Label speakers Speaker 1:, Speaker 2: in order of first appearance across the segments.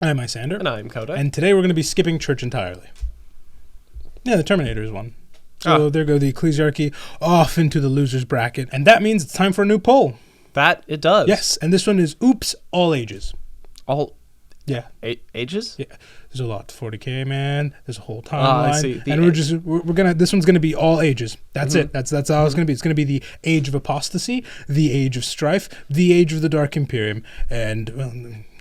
Speaker 1: I'm Isyander.
Speaker 2: And I'm Koda.
Speaker 1: And today we're going to be skipping church entirely. Yeah, the Terminator is one. So there go the ecclesiarchy off into the loser's bracket. And that means it's time for a new poll.
Speaker 2: That it does.
Speaker 1: Yes, and this one is oops, all ages.
Speaker 2: All
Speaker 1: Yeah.
Speaker 2: ages?
Speaker 1: Yeah. There's a lot to 40K, man. There's a whole timeline.
Speaker 2: I see.
Speaker 1: And we're gonna this one's gonna be all ages. That's it. That's how it's gonna be. It's gonna be the age of apostasy, the age of strife, the age of the Dark Imperium, and well,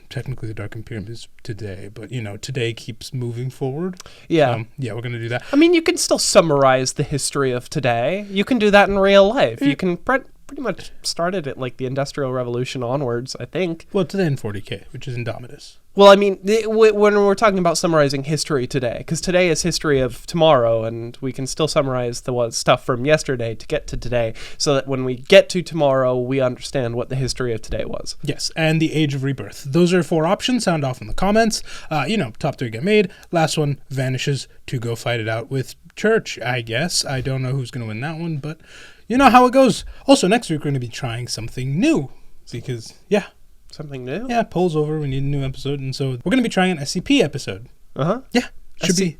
Speaker 1: technically the Dark Imperium is today, but today keeps moving forward.
Speaker 2: Yeah.
Speaker 1: Yeah, we're gonna do that.
Speaker 2: I mean, you can still summarize the history of today. You can do that in real life. You can pretty much start it at like the Industrial Revolution onwards, I think.
Speaker 1: Well, today in 40K, which is Indomitus.
Speaker 2: Well, I mean, when we're talking about summarizing history today, because today is history of tomorrow, and we can still summarize the stuff from yesterday to get to today, so that when we get to tomorrow, we understand what the history of today was.
Speaker 1: Yes, and the age of rebirth. Those are 4 options. Sound off in the comments. Top 3 get made. Last one vanishes to go fight it out with church, I guess. I don't know who's going to win that one, but you know how it goes. Also, next week we're going to be trying something new, because, yeah.
Speaker 2: Something new?
Speaker 1: Yeah, poll's over. We need a new episode. And so we're going to be trying an SCP episode.
Speaker 2: Uh-huh.
Speaker 1: Yeah. Should be.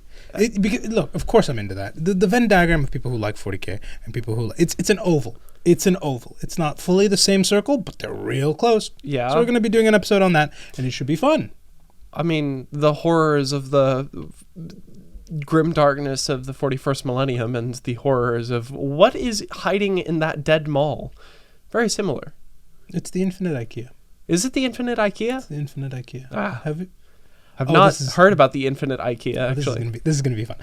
Speaker 1: Because, look, of course I'm into that. The Venn diagram of people who like 40K and people who... It's an oval. It's an oval. It's not fully the same circle, but they're real close.
Speaker 2: Yeah.
Speaker 1: So we're going to be doing an episode on that, and it should be fun.
Speaker 2: I mean, the horrors of the grim darkness of the 41st millennium and the horrors of what is hiding in that dead mall. Very similar.
Speaker 1: It's the infinite IKEA.
Speaker 2: Is it the infinite IKEA?
Speaker 1: It's the infinite IKEA.
Speaker 2: Have you? I've not heard about the infinite IKEA, actually.
Speaker 1: This is going to be fun.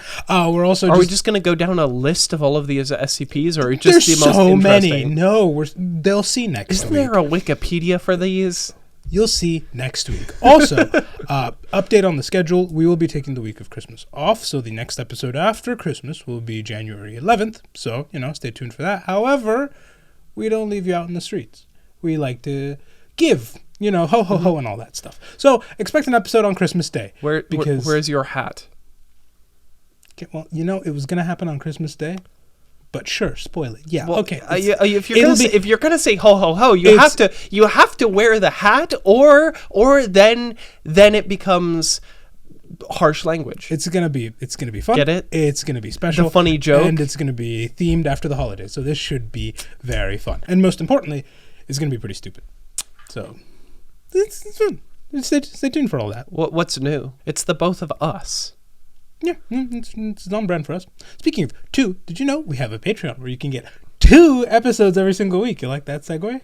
Speaker 1: We're also
Speaker 2: Are we just going to go down a list of all of these SCPs, or just
Speaker 1: There's
Speaker 2: the most
Speaker 1: so
Speaker 2: interesting?
Speaker 1: many. No, they'll see next week.
Speaker 2: Isn't there a Wikipedia for these?
Speaker 1: You'll see next week. Also, update on the schedule. We will be taking the week of Christmas off, so the next episode after Christmas will be January 11th. So, stay tuned for that. However, we don't leave you out in the streets. We like to give, ho, ho, ho, and all that stuff. So, expect an episode on Christmas Day.
Speaker 2: Where's your hat?
Speaker 1: Okay, well, it was going to happen on Christmas Day. But sure, spoil it. Yeah,
Speaker 2: well,
Speaker 1: okay.
Speaker 2: If you're gonna say ho ho ho, you have to wear the hat, or then it becomes harsh language.
Speaker 1: It's gonna be fun.
Speaker 2: Get it?
Speaker 1: It's gonna be special.
Speaker 2: The funny joke,
Speaker 1: and it's gonna be themed after the holidays. So this should be very fun, and most importantly, it's gonna be pretty stupid. So it's fun. Stay tuned for all that.
Speaker 2: What's new? It's the both of us.
Speaker 1: Yeah, it's on brand for us. Speaking of 2, did you know we have a Patreon where you can get 2 episodes every single week? You like that segue?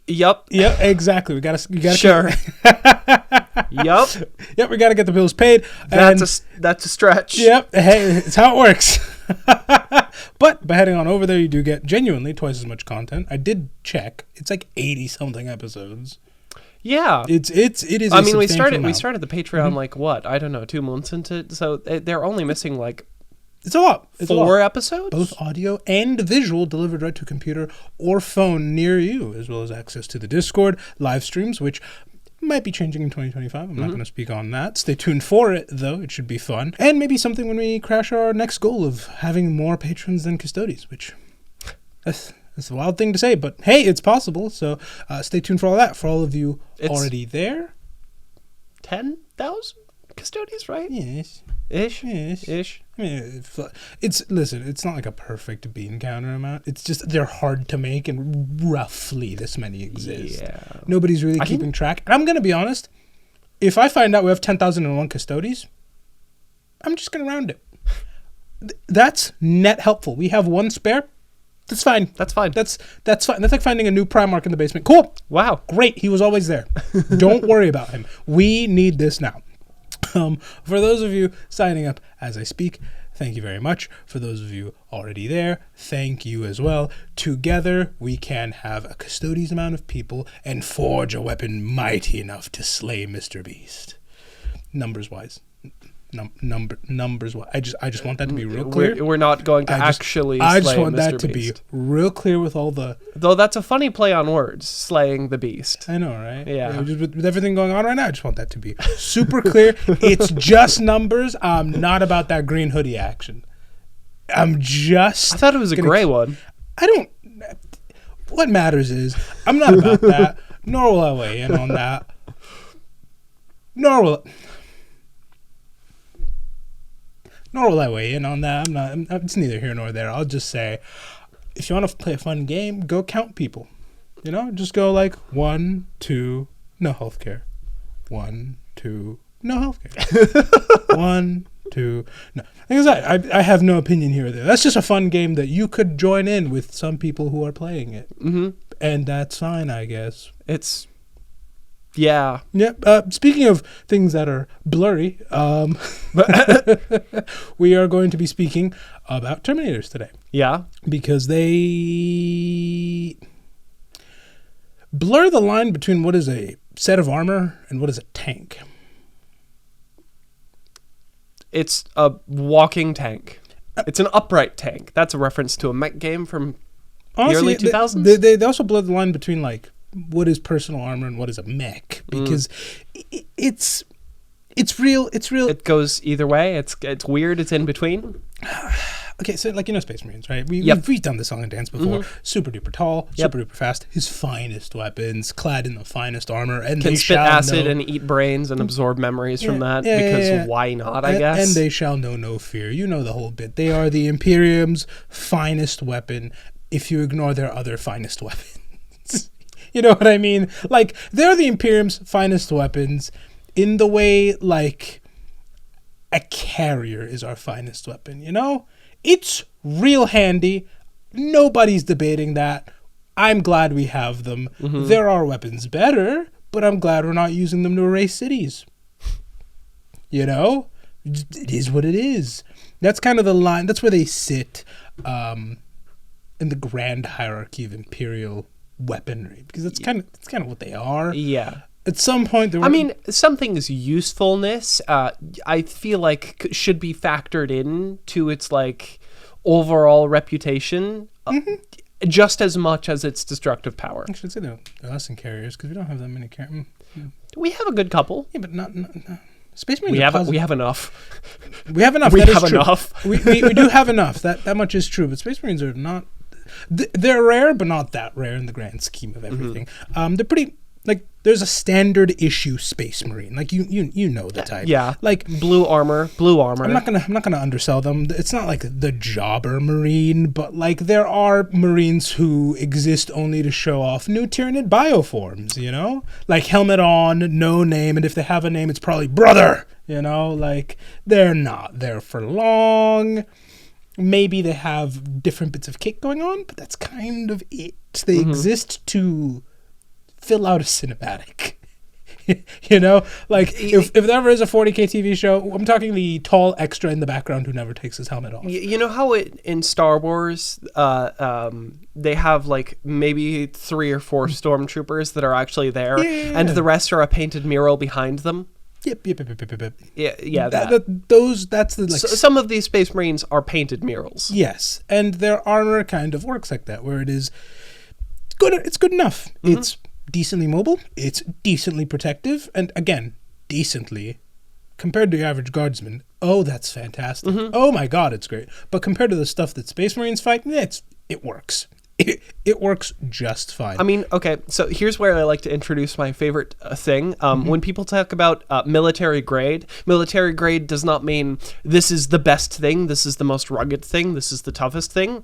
Speaker 2: Yup.
Speaker 1: Yep, exactly. We gotta
Speaker 2: sure. Yup.
Speaker 1: Yep, we gotta get the bills paid.
Speaker 2: That's a stretch.
Speaker 1: Yep. Hey, it's how it works. But by heading on over there, you do get genuinely twice as much content. I did check. It's like 80 something episodes.
Speaker 2: Yeah,
Speaker 1: it is.
Speaker 2: I mean, we started the Patreon like what? I don't know, 2 months into. So they're only missing like
Speaker 1: it's a lot. It's
Speaker 2: 4 episodes,
Speaker 1: both audio and visual, delivered right to a computer or phone near you, as well as access to the Discord live streams, which might be changing in 2025. I'm not going to speak on that. Stay tuned for it, though. It should be fun, and maybe something when we crash our next goal of having more patrons than custodians, which. It's a wild thing to say, but hey, it's possible. So stay tuned for all that. For all of you already there.
Speaker 2: 10,000 custodians, right?
Speaker 1: Yes.
Speaker 2: Ish.
Speaker 1: I mean, it's not like a perfect bean counter amount. It's just they're hard to make, and roughly this many exist.
Speaker 2: Yeah.
Speaker 1: Nobody's really keeping track. And I'm going to be honest. If I find out we have 10,001 custodians, I'm just going to round it. That's net helpful. We have 1 spare. That's fine. That's fine. That's fine. That's like finding a new Primark in the basement. Cool.
Speaker 2: Wow.
Speaker 1: Great. He was always there. Don't worry about him. We need this now. For those of you signing up as I speak, thank you very much. For those of you already there, thank you as well. Together, we can have a custodian's amount of people and forge a weapon mighty enough to slay Mr. Beast. Numbers-wise. Numbers. I just want that to be real clear.
Speaker 2: We're not going to actually slay Mr. Beast. I just want that to be
Speaker 1: real clear with all the...
Speaker 2: Though that's a funny play on words, slaying the beast.
Speaker 1: I know, right?
Speaker 2: Yeah.
Speaker 1: Just with everything going on right now, I just want that to be super clear. It's just numbers. I'm not about that green hoodie action. I
Speaker 2: thought it was a gray one.
Speaker 1: What matters is, I'm not about that, nor will I weigh in on that. Nor will I weigh in on that. It's neither here nor there. I'll just say, if you want to play a fun game, go count people. You know, just go like 1, 2, no healthcare. 1, 2, no healthcare. 1, 2, no. I have no opinion here or there. That's just a fun game that you could join in with some people who are playing it.
Speaker 2: Mm-hmm.
Speaker 1: And that's fine, I guess.
Speaker 2: It's... Yeah.
Speaker 1: Yep. Speaking of things that are blurry, we are going to be speaking about Terminators today.
Speaker 2: Yeah.
Speaker 1: Because they blur the line between what is a set of armor and what is a tank.
Speaker 2: It's a walking tank. It's an upright tank. That's a reference to a mech game from the early 2000s.
Speaker 1: They also blur the line between like what is personal armor and what is a mech, because it's real.
Speaker 2: It goes either way. It's weird. It's in between.
Speaker 1: Okay, so like, you know, Space Marines, right? We've done this song and dance before.
Speaker 2: Mm-hmm.
Speaker 1: Super duper tall, super duper fast. His finest weapons, clad in the finest armor, and
Speaker 2: can
Speaker 1: they
Speaker 2: spit
Speaker 1: shall
Speaker 2: acid
Speaker 1: know,
Speaker 2: and eat brains and absorb memories from that.
Speaker 1: Yeah,
Speaker 2: because why not? I guess.
Speaker 1: And they shall know no fear. You know the whole bit. They are the Imperium's finest weapon. If you ignore their other finest weapons. You know what I mean? Like, they're the Imperium's finest weapons in the way, like, a carrier is our finest weapon, you know? It's real handy. Nobody's debating that. I'm glad we have them. Mm-hmm. There are weapons better, but I'm glad we're not using them to erase cities. You know? It is what it is. That's kind of the line. That's where they sit in the grand hierarchy of Imperial weaponry, because it's kind of what they are.
Speaker 2: Yeah.
Speaker 1: At some point,
Speaker 2: something's usefulness, I feel like should be factored in to its like overall reputation, just as much as its destructive power.
Speaker 1: I should say they're less than carriers, because we don't have that many carriers.
Speaker 2: We have a good couple.
Speaker 1: Yeah, but not Space Marines.
Speaker 2: We have enough.
Speaker 1: We have enough.
Speaker 2: We
Speaker 1: that
Speaker 2: have
Speaker 1: is true.
Speaker 2: enough.
Speaker 1: we do have enough. That much is true. But Space Marines are not. They're rare, but not that rare in the grand scheme of everything. They're pretty, like, there's a standard issue Space Marine, like you know the type.
Speaker 2: Yeah,
Speaker 1: like
Speaker 2: blue armor.
Speaker 1: I'm not gonna undersell them. It's not like the jobber Marine, but like there are Marines who exist only to show off new Tyranid bioforms. You know, like helmet on, no name, and if they have a name, it's probably brother. You know, like they're not there for long. Maybe they have different bits of kit going on, but that's kind of it. They exist to fill out a cinematic. You know? Like, if there ever is a 40K TV show, I'm talking the tall extra in the background who never takes his helmet off.
Speaker 2: You know how in Star Wars, they have, like, maybe 3 or 4 stormtroopers that are actually there, and the rest are a painted mural behind them?
Speaker 1: Yep.
Speaker 2: Yeah.
Speaker 1: That's the like.
Speaker 2: So some of these Space Marines are painted murals.
Speaker 1: Yes, and their armor kind of works like that, where it is good. It's good enough. It's decently mobile. It's decently protective, and again, decently compared to your average guardsman. Oh, that's fantastic. Oh my God, it's great. But compared to the stuff that Space Marines fight, it works. It works just fine.
Speaker 2: I mean, okay, so here's where I like to introduce my favorite thing. When people talk about military grade does not mean this is the best thing, this is the most rugged thing, this is the toughest thing.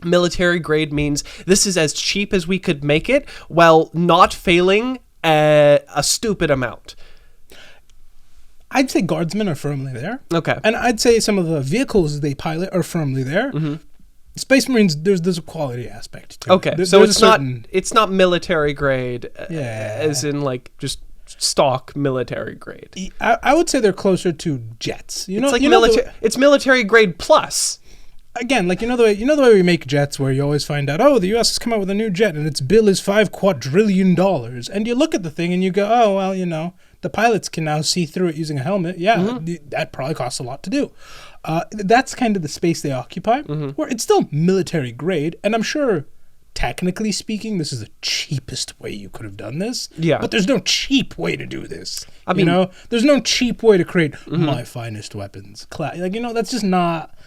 Speaker 2: Military grade means this is as cheap as we could make it while not failing a stupid amount.
Speaker 1: I'd say guardsmen are firmly there.
Speaker 2: Okay.
Speaker 1: And I'd say some of the vehicles they pilot are firmly there. Space Marines, there's a quality aspect to it.
Speaker 2: Okay, so it's not military grade, as in like just stock military grade.
Speaker 1: I would say they're closer to jets.
Speaker 2: It's military grade plus.
Speaker 1: Again, like you know the way we make jets, where you always find out, the U.S. has come out with a new jet and its bill is $5 quadrillion, and you look at the thing and you go, oh well, the pilots can now see through it using a helmet. Yeah, that probably costs a lot to do. That's kind of the space they occupy, where it's still military grade, and I'm sure, technically speaking, this is the cheapest way you could have done this.
Speaker 2: Yeah.
Speaker 1: But there's no cheap way to do this. There's no cheap way to create my finest weapons. That's just not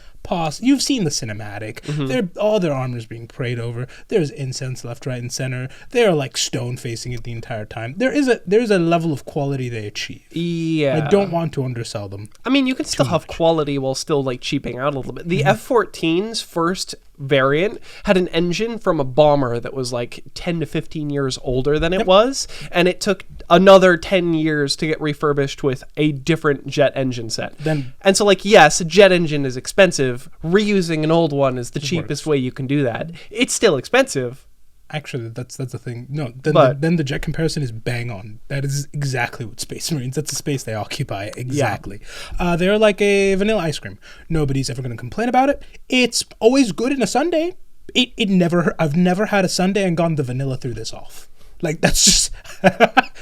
Speaker 1: You've seen the cinematic. All their armor's being prayed over. There's incense left, right, and center. They are like stone facing it the entire time. There's a level of quality they achieve.
Speaker 2: Yeah.
Speaker 1: I don't want to undersell them.
Speaker 2: I mean, you can still have quality while still like cheaping out a little bit. The F-14's first variant had an engine from a bomber that was like 10 to 15 years older than it was, and it took another 10 years to get refurbished with a different jet engine set. And so like, yes, a jet engine is expensive. Reusing an old one is the cheapest way you can do that. It's still expensive.
Speaker 1: Actually, that's the thing. No, then the jet comparison is bang on. That is exactly what Space Marines. That's the space they occupy. Exactly. Yeah. They're like a vanilla ice cream. Nobody's ever going to complain about it. It's always good in a sundae. I've never had a sundae and gone the vanilla threw this off. Like, that's just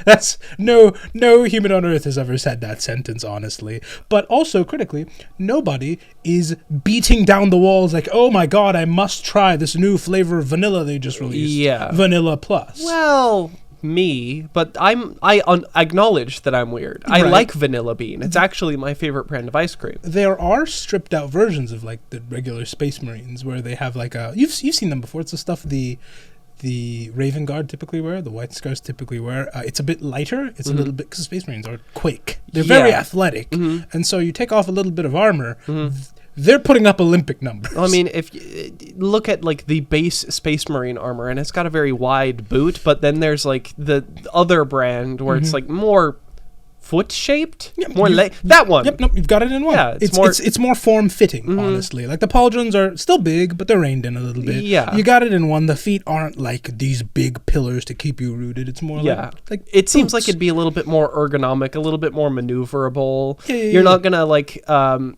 Speaker 1: that's no human on earth has ever said that sentence, honestly. But also critically, nobody is beating down the walls like, oh my god, I must try this new flavor of vanilla they just released. Yeah, Vanilla Plus.
Speaker 2: Well, me, but I acknowledge that I'm weird. I like vanilla bean. It's actually my favorite brand of ice cream.
Speaker 1: There are stripped out versions of like the regular Space Marines where they have like you've seen them before. It's the stuff the Raven Guard typically wear, the White Scars typically wear. It's a bit lighter. It's a little bit, because Space Marines are quick. They're very athletic. And so you take off a little bit of armor, they're putting up Olympic numbers.
Speaker 2: I mean, if you look at like the base Space Marine armor, and it's got a very wide boot, but then there's like the other brand where it's like more foot shaped, that one.
Speaker 1: Yep, nope, you've got it in one. Yeah, it's more form fitting, honestly. Like the pauldrons are still big, but they're reined in a little bit. Yeah, you got it in one. The feet aren't like these big pillars to keep you rooted. It's more like
Speaker 2: it seems like it'd be a little bit more ergonomic, a little bit more maneuverable. You're not gonna like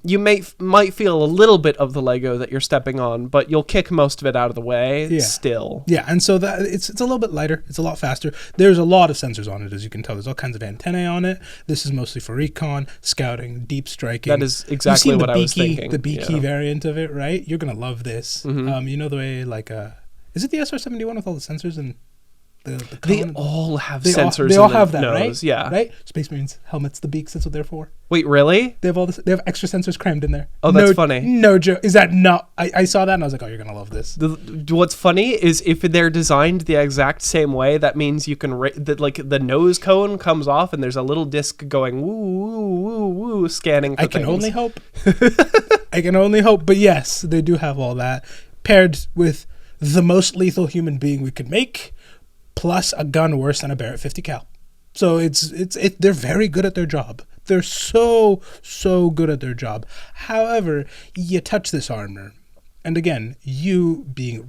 Speaker 2: you might feel a little bit of the Lego that you're stepping on, but you'll kick most of it out of the way still.
Speaker 1: Yeah, and so that it's a little bit lighter. It's a lot faster. There's a lot of sensors on it, as you can tell. There's all kinds of antennae on it. This is mostly for recon, scouting, deep striking.
Speaker 2: That is exactly what I was thinking.
Speaker 1: The beaky variant of it, right? You're gonna love this. You know the way like is it the SR-71 with all the sensors and the
Speaker 2: they all have sensors.
Speaker 1: They all have that,
Speaker 2: nose,
Speaker 1: right?
Speaker 2: Yeah,
Speaker 1: right. Space Marines helmets, the beaks. That's what they're for.
Speaker 2: Wait, really?
Speaker 1: They have all this. They have extra sensors crammed in there.
Speaker 2: Oh, that's funny.
Speaker 1: No joke. Is that not? I saw that and I was like, oh, you're gonna love this.
Speaker 2: What's funny is if they're designed the exact same way, that means you can like the nose cone comes off and there's a little disc going woo woo woo woo scanning.
Speaker 1: I can only hope. I can only hope. But yes, they do have all that paired with the most lethal human being we could make, plus a gun worse than a Barrett 50 cal. So they're very good at their job. They're so good at their job. However, you touch this armor, and again, you being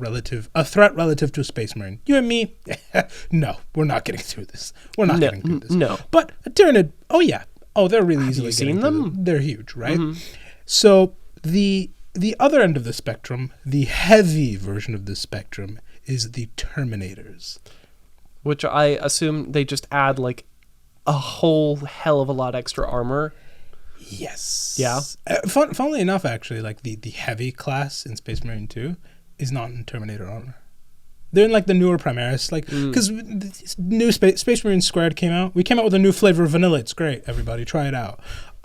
Speaker 1: a threat relative to a Space Marine, you and me, no, we're not getting through this. We're not getting through this.
Speaker 2: No.
Speaker 1: But a Tyranid, they're really easily
Speaker 2: getting through them.
Speaker 1: They're huge, right? So the other end of the spectrum, the heavy version of the spectrum, is the Terminators.
Speaker 2: Which I assume they just add like a whole hell of a lot extra armor.
Speaker 1: Yes.
Speaker 2: Yeah.
Speaker 1: Funnily enough, actually, like the heavy class in Space Marine 2 is not in Terminator Armor. They're in like the newer Primaris, like because new Space Marine Squared came out. We came out with a new flavor of vanilla. It's great. Everybody try it out.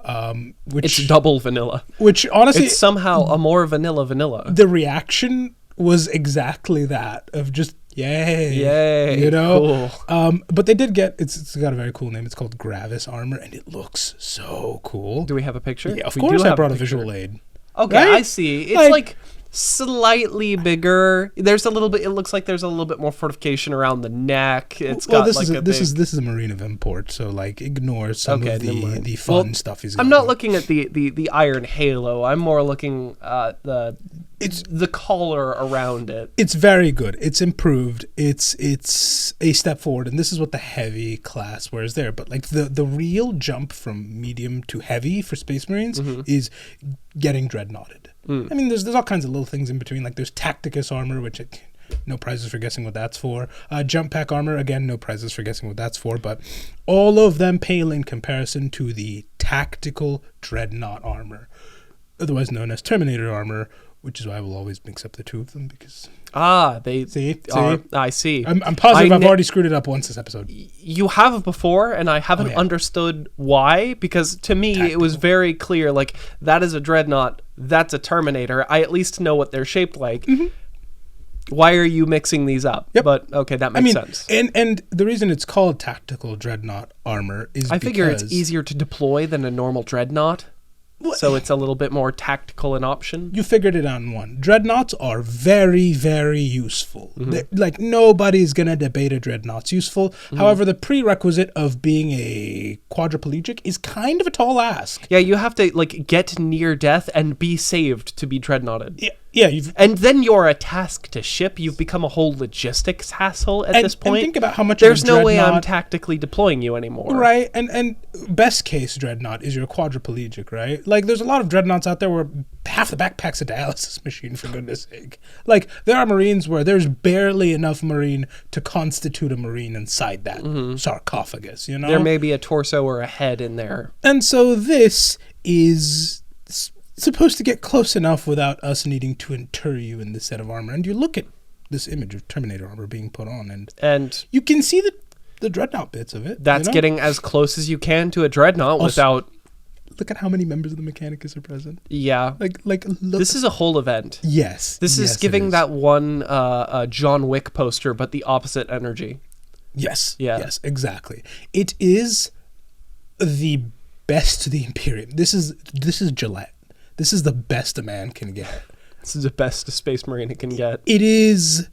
Speaker 2: It's double vanilla.
Speaker 1: Which honestly,
Speaker 2: it's somehow a more vanilla.
Speaker 1: The reaction was exactly that of just yay, you know.
Speaker 2: Cool.
Speaker 1: But they did get it's got a very cool name. It's called Gravis Armor, and it looks so cool.
Speaker 2: Do we have a picture?
Speaker 1: Yeah, of course. I brought a visual aid.
Speaker 2: Okay, right? I see. It's like slightly bigger. There's a little bit. It looks like there's a little bit more fortification around the neck. It's got
Speaker 1: this is a marine of import, so like ignore some of the fun stuff he's got.
Speaker 2: I'm not looking at the iron halo. I'm more looking at the collar around it.
Speaker 1: It's very good. It's improved. It's a step forward, and this is what the heavy class wears there. But like the real jump from medium to heavy for Space Marines is getting dreadnoughted. I mean, there's all kinds of little things in between. Like there's Tacticus armor, which no prizes for guessing what that's for. Jump pack armor, again, no prizes for guessing what that's for. But all of them pale in comparison to the Tactical Dreadnought Armor, otherwise known as Terminator Armor, which is why I will always mix up the two of them because...
Speaker 2: I see.
Speaker 1: I'm positive I've already screwed it up once this episode.
Speaker 2: You have before, and I haven't understood why, because to me it was very clear, like, that is a dreadnought, that's a Terminator. I at least know what they're shaped like. Why are you mixing these up?
Speaker 1: Yep.
Speaker 2: But okay, that makes sense.
Speaker 1: And the reason it's called Tactical Dreadnought Armor is
Speaker 2: I figure it's easier to deploy than a normal dreadnought. So it's a little bit more tactical an option.
Speaker 1: You figured it out in one. Dreadnoughts are very, very useful. Like, nobody's going to debate a dreadnought's useful. However, the prerequisite of being a quadriplegic is kind of a tall ask.
Speaker 2: Yeah, you have to like get near death and be saved to be dreadnoughted.
Speaker 1: Yeah,
Speaker 2: and then you're a task to ship. You've become a whole logistics hassle at this point.
Speaker 1: And think about how much
Speaker 2: there's no way I'm tactically deploying you anymore.
Speaker 1: Right, and best case dreadnought is you're quadriplegic, right? Like, there's a lot of dreadnoughts out there where half the backpack's a dialysis machine, for goodness sake. Like, there are Marines where there's barely enough Marine to constitute a Marine inside that sarcophagus, you know?
Speaker 2: There may be a torso or a head in there.
Speaker 1: And so this is supposed to get close enough without us needing to inter you in this set of armor. And you look at this image of Terminator armor being put on, and you can see the dreadnought bits of it.
Speaker 2: That's getting as close as you can to a dreadnought without...
Speaker 1: Look at how many members of the Mechanicus are present.
Speaker 2: Yeah.
Speaker 1: Like look.
Speaker 2: This is a whole event.
Speaker 1: Yes.
Speaker 2: This is giving that one John Wick poster, but the opposite energy.
Speaker 1: Yes.
Speaker 2: Yeah.
Speaker 1: Yes, exactly. It is the best to the Imperium. This is Gillette. This is the best a man can get.
Speaker 2: This is the best a Space Marine can get.
Speaker 1: It is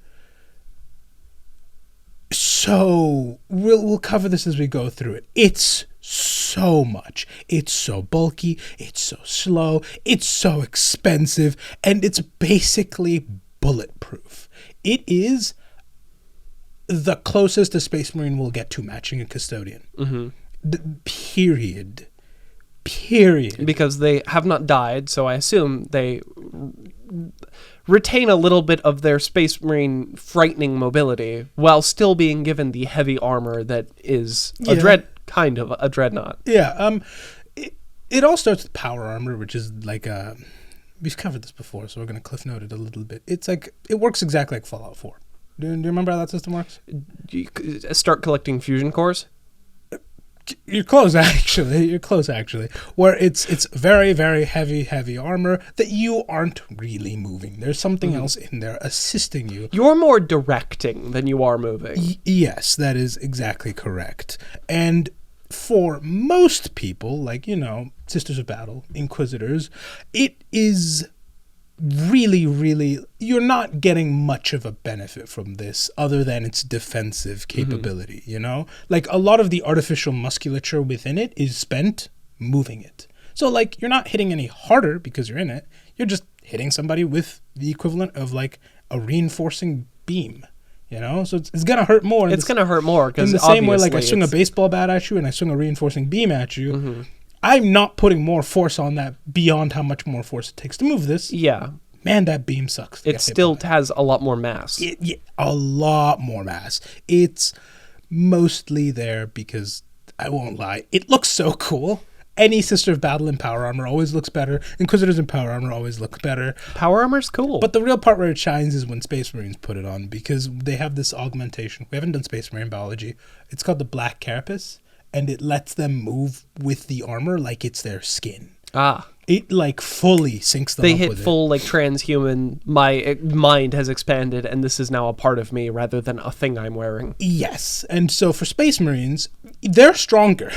Speaker 1: so... We'll cover this as we go through it. It's so much. It's so bulky. It's so slow. It's so expensive. And it's basically bulletproof. It is the closest a Space Marine will get to matching a Custodian. Period.
Speaker 2: Because they have not died, so I assume they retain a little bit of their Space Marine frightening mobility while still being given the heavy armor that is kind of a dreadnought.
Speaker 1: Yeah. It all starts with power armor, which is like we've covered this before, so we're going to cliff note it a little bit. It's like it works exactly like Fallout 4. Do you remember how that system works?
Speaker 2: Start collecting fusion cores.
Speaker 1: You're close, actually. Where it's very, very heavy armor that you aren't really moving. There's something else in there assisting you.
Speaker 2: You're more directing than you are moving.
Speaker 1: Yes, that is exactly correct. And for most people, like, Sisters of Battle, Inquisitors, it is really, you're not getting much of a benefit from this other than its defensive capability, Like, a lot of the artificial musculature within it is spent moving it. So, like, you're not hitting any harder because you're in it. You're just hitting somebody with the equivalent of, like, a reinforcing beam, So it's going to hurt more.
Speaker 2: It's going to hurt more because
Speaker 1: in the same way, like, I swing a baseball bat at you and I swing a reinforcing beam at you, I'm not putting more force on that beyond how much more force it takes to move this.
Speaker 2: Yeah.
Speaker 1: Man, that beam sucks.
Speaker 2: It still has a lot more mass.
Speaker 1: A lot more mass. It's mostly there because, I won't lie, it looks so cool. Any Sister of Battle in power armor always looks better. Inquisitors in power armor always look better.
Speaker 2: Power armor's cool.
Speaker 1: But the real part where it shines is when Space Marines put it on, because they have this augmentation. We haven't done Space Marine biology. It's called the Black Carapace, and it lets them move with the armor like it's their skin. It, like, fully syncs them up with it.
Speaker 2: They hit full, like, transhuman, my mind has expanded, and this is now a part of me rather than a thing I'm wearing.
Speaker 1: Yes. And so for Space Marines, they're stronger.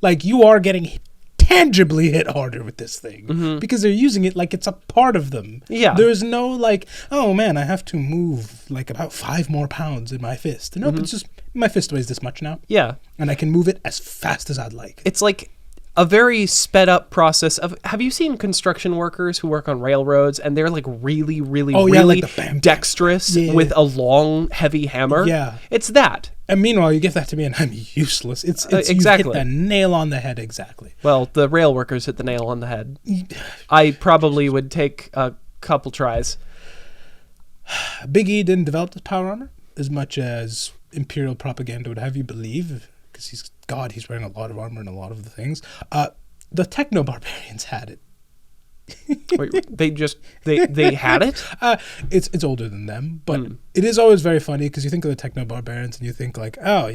Speaker 1: Like, you are getting tangibly hit harder with this thing because they're using it like it's a part of them.
Speaker 2: Yeah.
Speaker 1: There's no, like, oh, man, I have to move, like, about 5 more pounds in my fist. Nope, it's just, my fist weighs this much now.
Speaker 2: Yeah.
Speaker 1: And I can move it as fast as I'd like.
Speaker 2: It's like a very sped up process of, have you seen construction workers who work on railroads and they're like really like the dexterous with a long heavy hammer?
Speaker 1: Yeah.
Speaker 2: It's that.
Speaker 1: And meanwhile, you give that to me and I'm useless. It's
Speaker 2: exactly.
Speaker 1: You hit the nail on the head exactly.
Speaker 2: Well, the rail workers hit the nail on the head. I probably would take a couple tries.
Speaker 1: Big E didn't develop the power armor as much as Imperial propaganda would have you believe, because he's wearing a lot of armor and a lot of the things. The Techno-Barbarians had it.
Speaker 2: Wait, they had it?
Speaker 1: It's older than them, but it is always very funny because you think of the Techno-Barbarians and you think like, oh,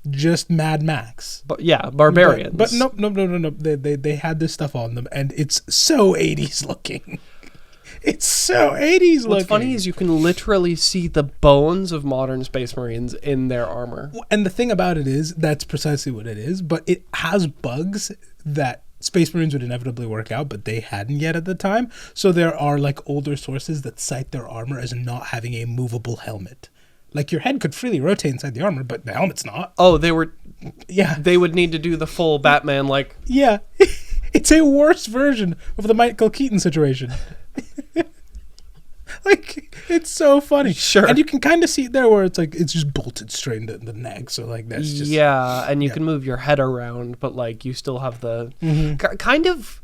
Speaker 1: just Mad Max.
Speaker 2: But yeah, barbarians.
Speaker 1: But no. They had this stuff on them, and it's so 80s looking. It's so 80s looking.
Speaker 2: What's funny is you can literally see the bones of modern Space Marines in their armor.
Speaker 1: And the thing about it is, that's precisely what it is, but it has bugs that Space Marines would inevitably work out, but they hadn't yet at the time. So there are like older sources that cite their armor as not having a movable helmet. Like your head could freely rotate inside the armor, but the helmet's not.
Speaker 2: Oh, they were...
Speaker 1: Yeah.
Speaker 2: They would need to do the full Batman, like...
Speaker 1: Yeah. It's a worse version of the Michael Keaton situation. Like, it's so funny.
Speaker 2: Sure.
Speaker 1: And you can kind of see it there where it's like, it's just bolted straight into the neck. So, like, that's just...
Speaker 2: Yeah, and you can move your head around, but, like, you still have the... Kind of...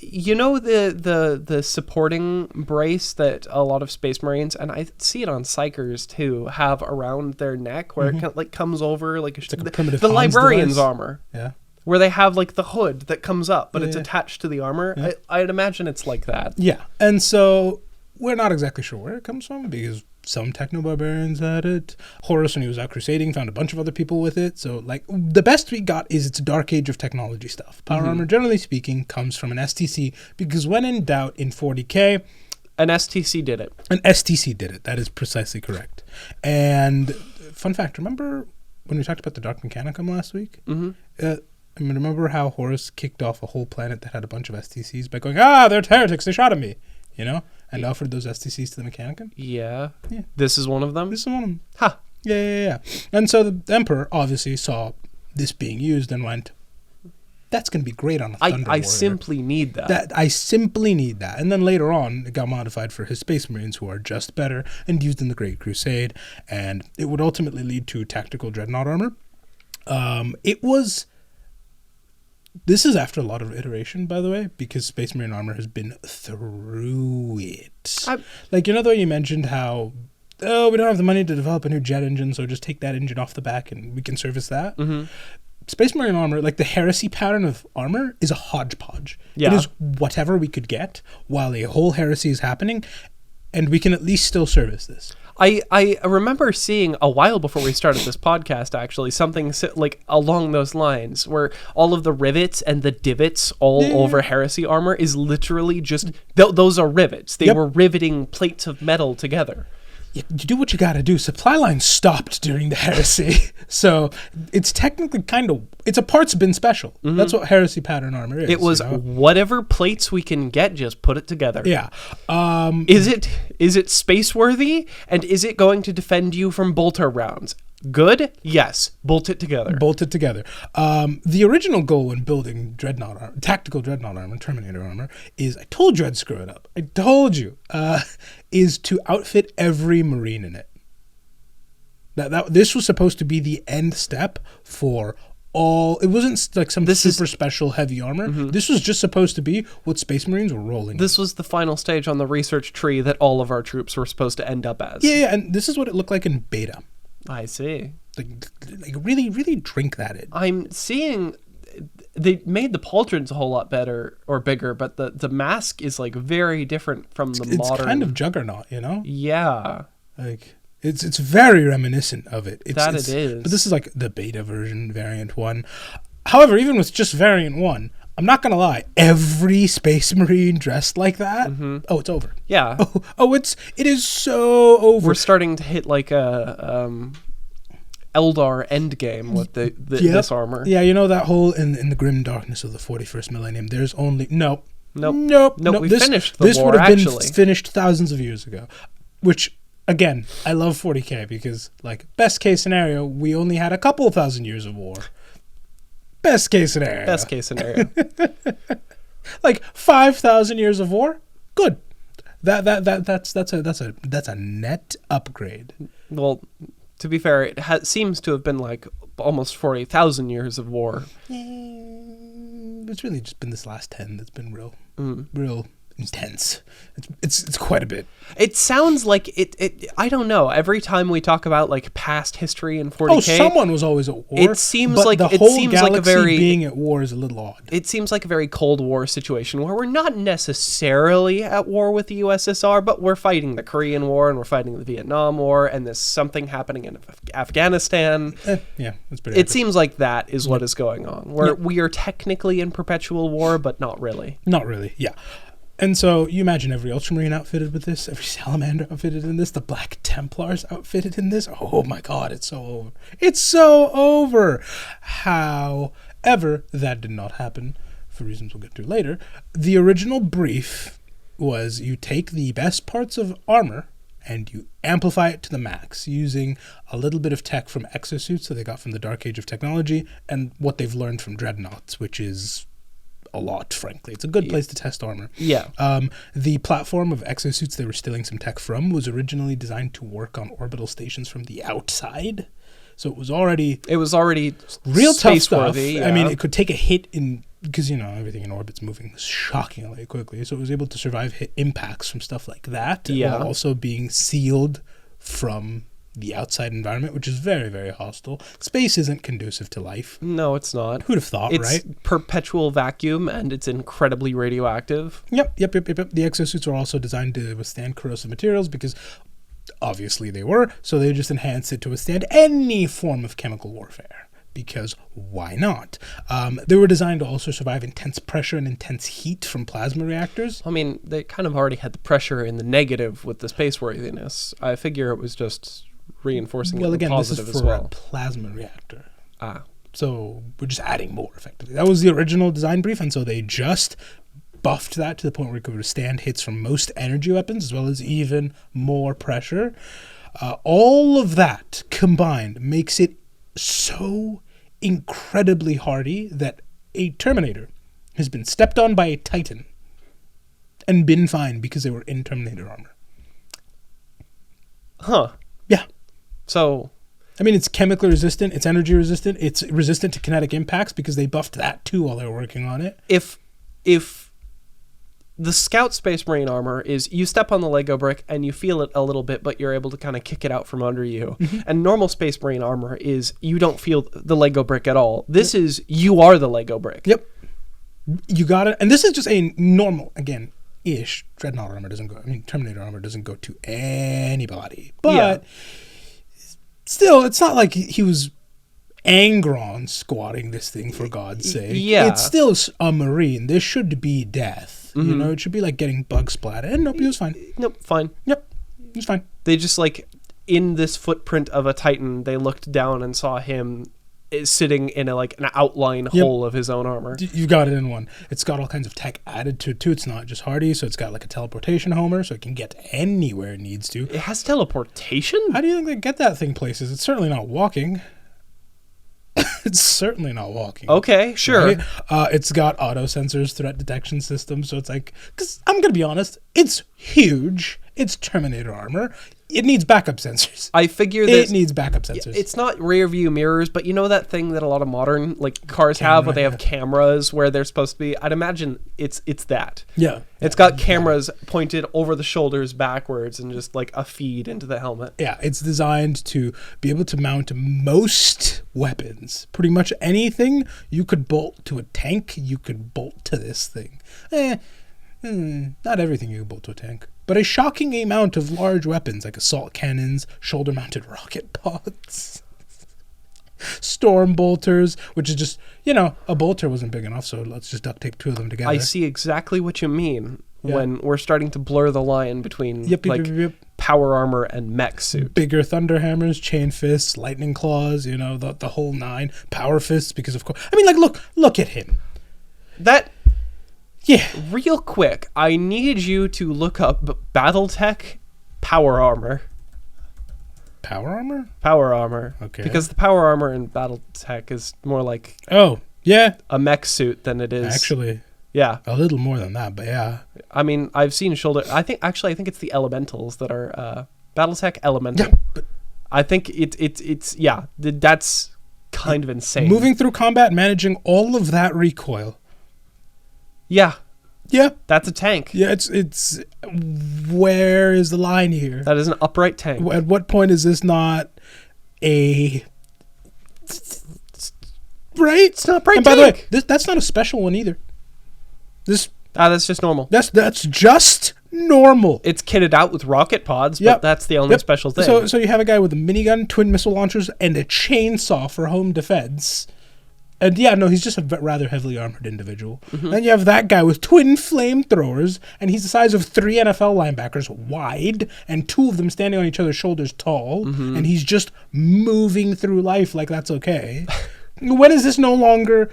Speaker 2: You know the supporting brace that a lot of Space Marines, and I see it on Psychers too, have around their neck where it like comes over like,
Speaker 1: like a primitive
Speaker 2: the
Speaker 1: Hans
Speaker 2: librarian's
Speaker 1: device.
Speaker 2: armor.
Speaker 1: Yeah.
Speaker 2: Where they have like the hood that comes up, but it's
Speaker 1: Yeah.
Speaker 2: attached to the armor.
Speaker 1: Yeah.
Speaker 2: I'd imagine it's like that.
Speaker 1: Yeah. And so we're not exactly sure where it comes from because some techno-barbarians had it. Horus, when he was out crusading, found a bunch of other people with it. So, like, the best we got is it's Dark Age of technology stuff. Power armor, generally speaking, comes from an STC because when in doubt in 40K...
Speaker 2: An STC did it.
Speaker 1: An STC did it. That is precisely correct. And fun fact, remember when we talked about the Dark Mechanicum last week? I mean, remember how Horus kicked off a whole planet that had a bunch of STCs by going, they're heretics, they shot at me, you know? And offered those STCs to the Mechanicum?
Speaker 2: Yeah.
Speaker 1: Yeah.
Speaker 2: This is one of them?
Speaker 1: This is one of them.
Speaker 2: Ha!
Speaker 1: Yeah. And so the Emperor obviously saw this being used and went, that's going to be great on a Thunder
Speaker 2: I
Speaker 1: Warrior.
Speaker 2: simply need that.
Speaker 1: I simply need that. And then later on, it got modified for his Space Marines, who are just better, and used in the Great Crusade. And it would ultimately lead to Tactical Dreadnought Armor. This is after a lot of iteration, by the way, because Space Marine armor has been through it. Like, you know, the way you mentioned how, we don't have the money to develop a new jet engine, so just take that engine off the back and we can service that. Space Marine armor, like the Heresy pattern of armor, is a hodgepodge.
Speaker 2: Yeah.
Speaker 1: It is whatever we could get while a whole heresy is happening, and we can at least still service this.
Speaker 2: I remember seeing a while before we started this podcast, actually, something like along those lines where all of the rivets and the divots all over Heresy armor is literally just, those are rivets. They were riveting plates of metal together.
Speaker 1: You do what you got to do. Supply lines stopped during the Heresy. So it's technically it's a parts bin special. That's what Heresy pattern armor is.
Speaker 2: It was whatever plates we can get, just put it together.
Speaker 1: Yeah.
Speaker 2: Is it space worthy? And is it going to defend you from bolter rounds? Good? Yes. Bolt it together.
Speaker 1: The original goal when building Tactical Dreadnought Armor, Terminator Armor, is, I told you I'd screw it up. I told you. Is to outfit every Marine in it. This was supposed to be the end step for all. It wasn't like some super special heavy armor. This was just supposed to be what Space Marines were rolling.
Speaker 2: This was the final stage on the research tree that all of our troops were supposed to end up as.
Speaker 1: Yeah, and this is what it looked like in beta.
Speaker 2: I see.
Speaker 1: Like really, really drink that in.
Speaker 2: I'm seeing they made the pauldrons a whole lot better or bigger, but the mask is like very different from the modern.
Speaker 1: It's kind of Juggernaut, you know?
Speaker 2: Yeah.
Speaker 1: Like it's very reminiscent of it. It is. But this is like the beta version, variant 1. However, even with just variant 1, I'm not gonna lie, every Space Marine dressed like that, it's over.
Speaker 2: Yeah.
Speaker 1: It is so over.
Speaker 2: We're starting to hit like a Eldar endgame with this armor.
Speaker 1: Yeah, you know that whole in the grim darkness of the 41st millennium, there's only Nope.
Speaker 2: We finished the war,
Speaker 1: this would have been
Speaker 2: actually.
Speaker 1: finished thousands of years ago. Which, again, I love 40K because, like, best case scenario, we only had a couple thousand years of war. Best case scenario. Like 5,000 years of war, good. That's a net upgrade.
Speaker 2: Well, to be fair, it seems to have been like almost 40,000 years of war.
Speaker 1: It's really just been this last 10 that's been real intense. It's quite a bit.
Speaker 2: It sounds like it. I don't know. Every time we talk about like past history in 40K,
Speaker 1: Oh, someone was always at war.
Speaker 2: It seems
Speaker 1: but
Speaker 2: like
Speaker 1: the
Speaker 2: it
Speaker 1: whole
Speaker 2: seems
Speaker 1: galaxy
Speaker 2: like a very
Speaker 1: being at war is a little odd.
Speaker 2: It seems like a very Cold War situation where we're not necessarily at war with the USSR, but we're fighting the Korean War and we're fighting the Vietnam War, and there's something happening in Afghanistan.
Speaker 1: Yeah, that's pretty.
Speaker 2: It seems like that is what is going on. We are technically in perpetual war, but not really.
Speaker 1: Not really. Yeah. And so you imagine every Ultramarine outfitted with this, every Salamander outfitted in this, the Black Templars outfitted in this. Oh my God, it's so over. It's so over. However, that did not happen for reasons we'll get to later. The original brief was you take the best parts of armor and you amplify it to the max using a little bit of tech from exosuits that they got from the Dark Age of technology and what they've learned from dreadnoughts, which is a lot, frankly. It's a good place to test armor.
Speaker 2: Yeah.
Speaker 1: The platform of exosuits they were stealing some tech from was originally designed to work on orbital stations from the outside. So it was already
Speaker 2: real
Speaker 1: tough stuff.
Speaker 2: Worthy, yeah.
Speaker 1: I mean, it could take a hit because, everything in orbit's moving shockingly quickly. So it was able to survive hit impacts from stuff like that while also being sealed from the outside environment, which is very, very hostile. Space isn't conducive to life.
Speaker 2: No, it's not.
Speaker 1: Who'd have thought, right?
Speaker 2: It's perpetual vacuum, and it's incredibly radioactive.
Speaker 1: Yep. The exosuits are also designed to withstand corrosive materials because obviously they were, so they just enhanced it to withstand any form of chemical warfare. Because why not? They were designed to also survive intense pressure and intense heat from plasma reactors.
Speaker 2: I mean, they kind of already had the pressure in the negative with the space worthiness. I figure it was just reinforcing it
Speaker 1: again,
Speaker 2: positive
Speaker 1: this is
Speaker 2: as
Speaker 1: for
Speaker 2: well.
Speaker 1: a plasma reactor.
Speaker 2: Ah.
Speaker 1: So we're just adding more, effectively. That was the original design brief, and so they just buffed that to the point where it could withstand hits from most energy weapons, as well as even more pressure. All of that combined makes it so incredibly hardy that a Terminator has been stepped on by a Titan and been fine because they were in Terminator armor.
Speaker 2: Huh.
Speaker 1: Yeah.
Speaker 2: So,
Speaker 1: I mean, it's chemically resistant, it's energy resistant, it's resistant to kinetic impacts because they buffed that too while they were working on it.
Speaker 2: If the Scout Space Marine armor is you step on the Lego brick and you feel it a little bit, but you're able to kind of kick it out from under you. Mm-hmm. And normal Space Marine armor is you don't feel the Lego brick at all. This is you are the Lego brick.
Speaker 1: Yep. You got it. And this is just a normal, again, ish Dreadnought armor doesn't go. I mean, Terminator armor doesn't go to anybody. But still, it's not like he was Angron squatting this thing, for God's sake.
Speaker 2: Yeah.
Speaker 1: It's still a Marine. This should be death.
Speaker 2: Mm-hmm.
Speaker 1: It should be like getting bug splat. And nope, he was fine.
Speaker 2: Nope, fine.
Speaker 1: Yep, he was fine.
Speaker 2: They just in this footprint of a Titan, they looked down and saw him sitting in an outline hole of his own armor.
Speaker 1: You got it in one. It's got all kinds of tech added to it too. It's not just hardy, so it's got like a teleportation homer, so it can get anywhere it needs to.
Speaker 2: It has teleportation?
Speaker 1: How do you think they get that thing places? It's certainly not walking. It's certainly not walking.
Speaker 2: Okay, sure.
Speaker 1: Right? It's got auto sensors, threat detection system, so it's because I'm going to be honest, it's huge. It's Terminator armor. It needs backup sensors.
Speaker 2: I figure that
Speaker 1: it needs backup sensors.
Speaker 2: It's not rear view mirrors, but you know that thing that a lot of modern cars have where they have cameras where they're supposed to be. I'd imagine it's that.
Speaker 1: Yeah.
Speaker 2: It's got cameras pointed over the shoulders backwards and just a feed into the helmet.
Speaker 1: Yeah, it's designed to be able to mount most weapons. Pretty much anything you could bolt to a tank, you could bolt to this thing. Not everything you can bolt to a tank. But a shocking amount of large weapons like assault cannons, shoulder-mounted rocket pods, storm bolters, which is just, a bolter wasn't big enough, so let's just duct tape two of them together.
Speaker 2: I see exactly what you mean when we're starting to blur the line between power armor and mech suit.
Speaker 1: Bigger thunder hammers, chain fists, lightning claws, the whole nine. Power fists, because of course. I mean, look at him. Yeah.
Speaker 2: Real quick, I need you to look up BattleTech power armor.
Speaker 1: Power armor?
Speaker 2: Power armor.
Speaker 1: Okay.
Speaker 2: Because the power armor in BattleTech is more like a mech suit than it is.
Speaker 1: Actually.
Speaker 2: Yeah.
Speaker 1: A little more than that, but yeah.
Speaker 2: I mean, I've seen shoulder. I think it's the elementals that are BattleTech elemental.
Speaker 1: Yeah, but
Speaker 2: I think that's kind of insane.
Speaker 1: Moving through combat, managing all of that recoil.
Speaker 2: Yeah.
Speaker 1: Yeah.
Speaker 2: That's a tank.
Speaker 1: Yeah, it's where is the line here?
Speaker 2: That is an upright tank.
Speaker 1: At what point is this not a right?
Speaker 2: It's not upright
Speaker 1: And
Speaker 2: tank.
Speaker 1: by the way, that's not a special one either.
Speaker 2: That's just normal.
Speaker 1: That's just normal.
Speaker 2: It's kitted out with rocket pods, but
Speaker 1: Yep.
Speaker 2: that's the only
Speaker 1: Yep.
Speaker 2: special thing.
Speaker 1: So you have a guy with a minigun, twin missile launchers, and a chainsaw for home defense. And yeah, no, he's just a rather heavily armored individual. Then you have that guy with twin flamethrowers, and he's the size of 3 NFL linebackers wide, and 2 of them standing on each other's shoulders tall, and he's just moving through life like that's okay. When is this no longer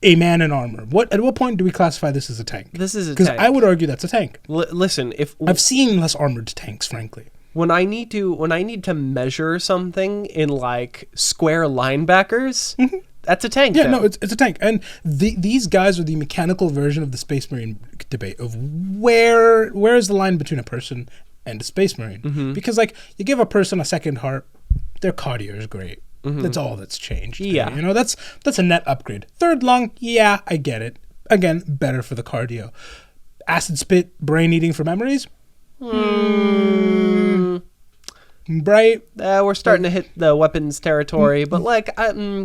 Speaker 1: a man in armor? At what point do we classify this as a tank?
Speaker 2: This is a tank.
Speaker 1: Because I would argue that's a tank.
Speaker 2: Listen,
Speaker 1: I've seen less armored tanks, frankly.
Speaker 2: when I need to measure something in like square linebackers, that's a tank.
Speaker 1: Yeah,
Speaker 2: now.
Speaker 1: no, it's a tank. And these guys are the mechanical version of the Space Marine debate of where is the line between a person and a Space Marine? Because like you give a person a second heart, their cardio is great. That's all that's changed.
Speaker 2: Yeah.
Speaker 1: You know, that's a net upgrade. Third lung, yeah, I get it. Again, better for the cardio. Acid spit, brain eating for memories. Right?
Speaker 2: We're starting to hit the weapons territory, but like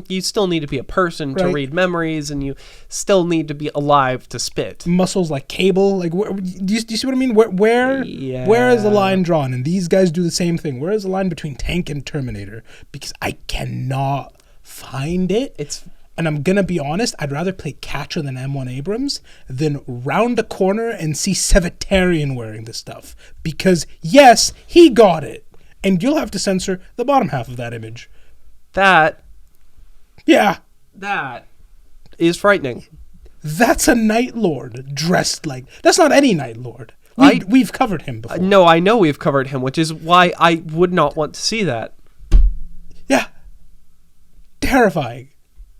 Speaker 2: you still need to be a person to
Speaker 1: Right.
Speaker 2: read memories, and you still need to be alive to spit.
Speaker 1: Muscles like cable, like do you see what I mean? Where is the line drawn? And these guys do the same thing. Where is the line between tank and Terminator? Because I cannot find it. And I'm gonna be honest, I'd rather play catcher than M1 Abrams than round a corner and see Sevitarian wearing this stuff. Because yes, he got it. And you'll have to censor the bottom half of that image.
Speaker 2: That is frightening.
Speaker 1: That's a Night Lord dressed like... That's not any Night Lord. We've covered him before.
Speaker 2: No, I know we've covered him, which is why I would not want to see that.
Speaker 1: Yeah. Terrifying.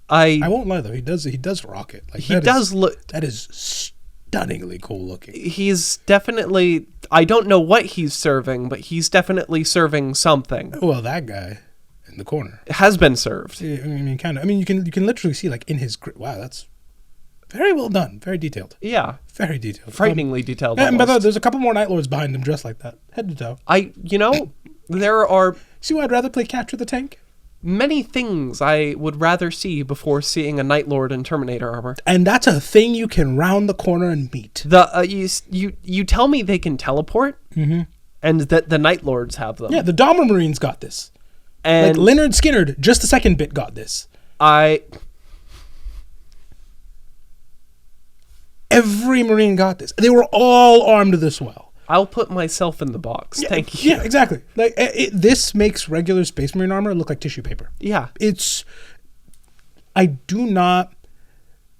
Speaker 2: I
Speaker 1: won't lie though, he does rock it. Like,
Speaker 2: he does look...
Speaker 1: That is stunningly cool looking.
Speaker 2: He's definitely... I don't know what he's serving, but he's definitely serving something.
Speaker 1: Well, that guy in the corner
Speaker 2: Has been served.
Speaker 1: I mean, kind of. I mean, you can literally see like in his grip. Wow, that's very well done. Very detailed.
Speaker 2: Yeah.
Speaker 1: Very detailed.
Speaker 2: Frighteningly detailed.
Speaker 1: And by the way,
Speaker 2: almost.
Speaker 1: there's a couple more Night Lords behind him dressed like that, head to toe.
Speaker 2: There are
Speaker 1: See why I'd rather play Capture the Tank?
Speaker 2: many things I would rather see before seeing a Night Lord in Terminator armor.
Speaker 1: And that's a thing you can round the corner and meet.
Speaker 2: You tell me they can teleport, and that the Night Lords have them.
Speaker 1: Yeah, the Dahmer Marines got this.
Speaker 2: And
Speaker 1: like Leonard Skinner, just the second bit, got this. Every Marine got this. They were all armed this well.
Speaker 2: I'll put myself in the box.
Speaker 1: Yeah,
Speaker 2: Thank you.
Speaker 1: Yeah, exactly. Like this makes regular Space Marine armor look like tissue paper.
Speaker 2: Yeah.
Speaker 1: I do not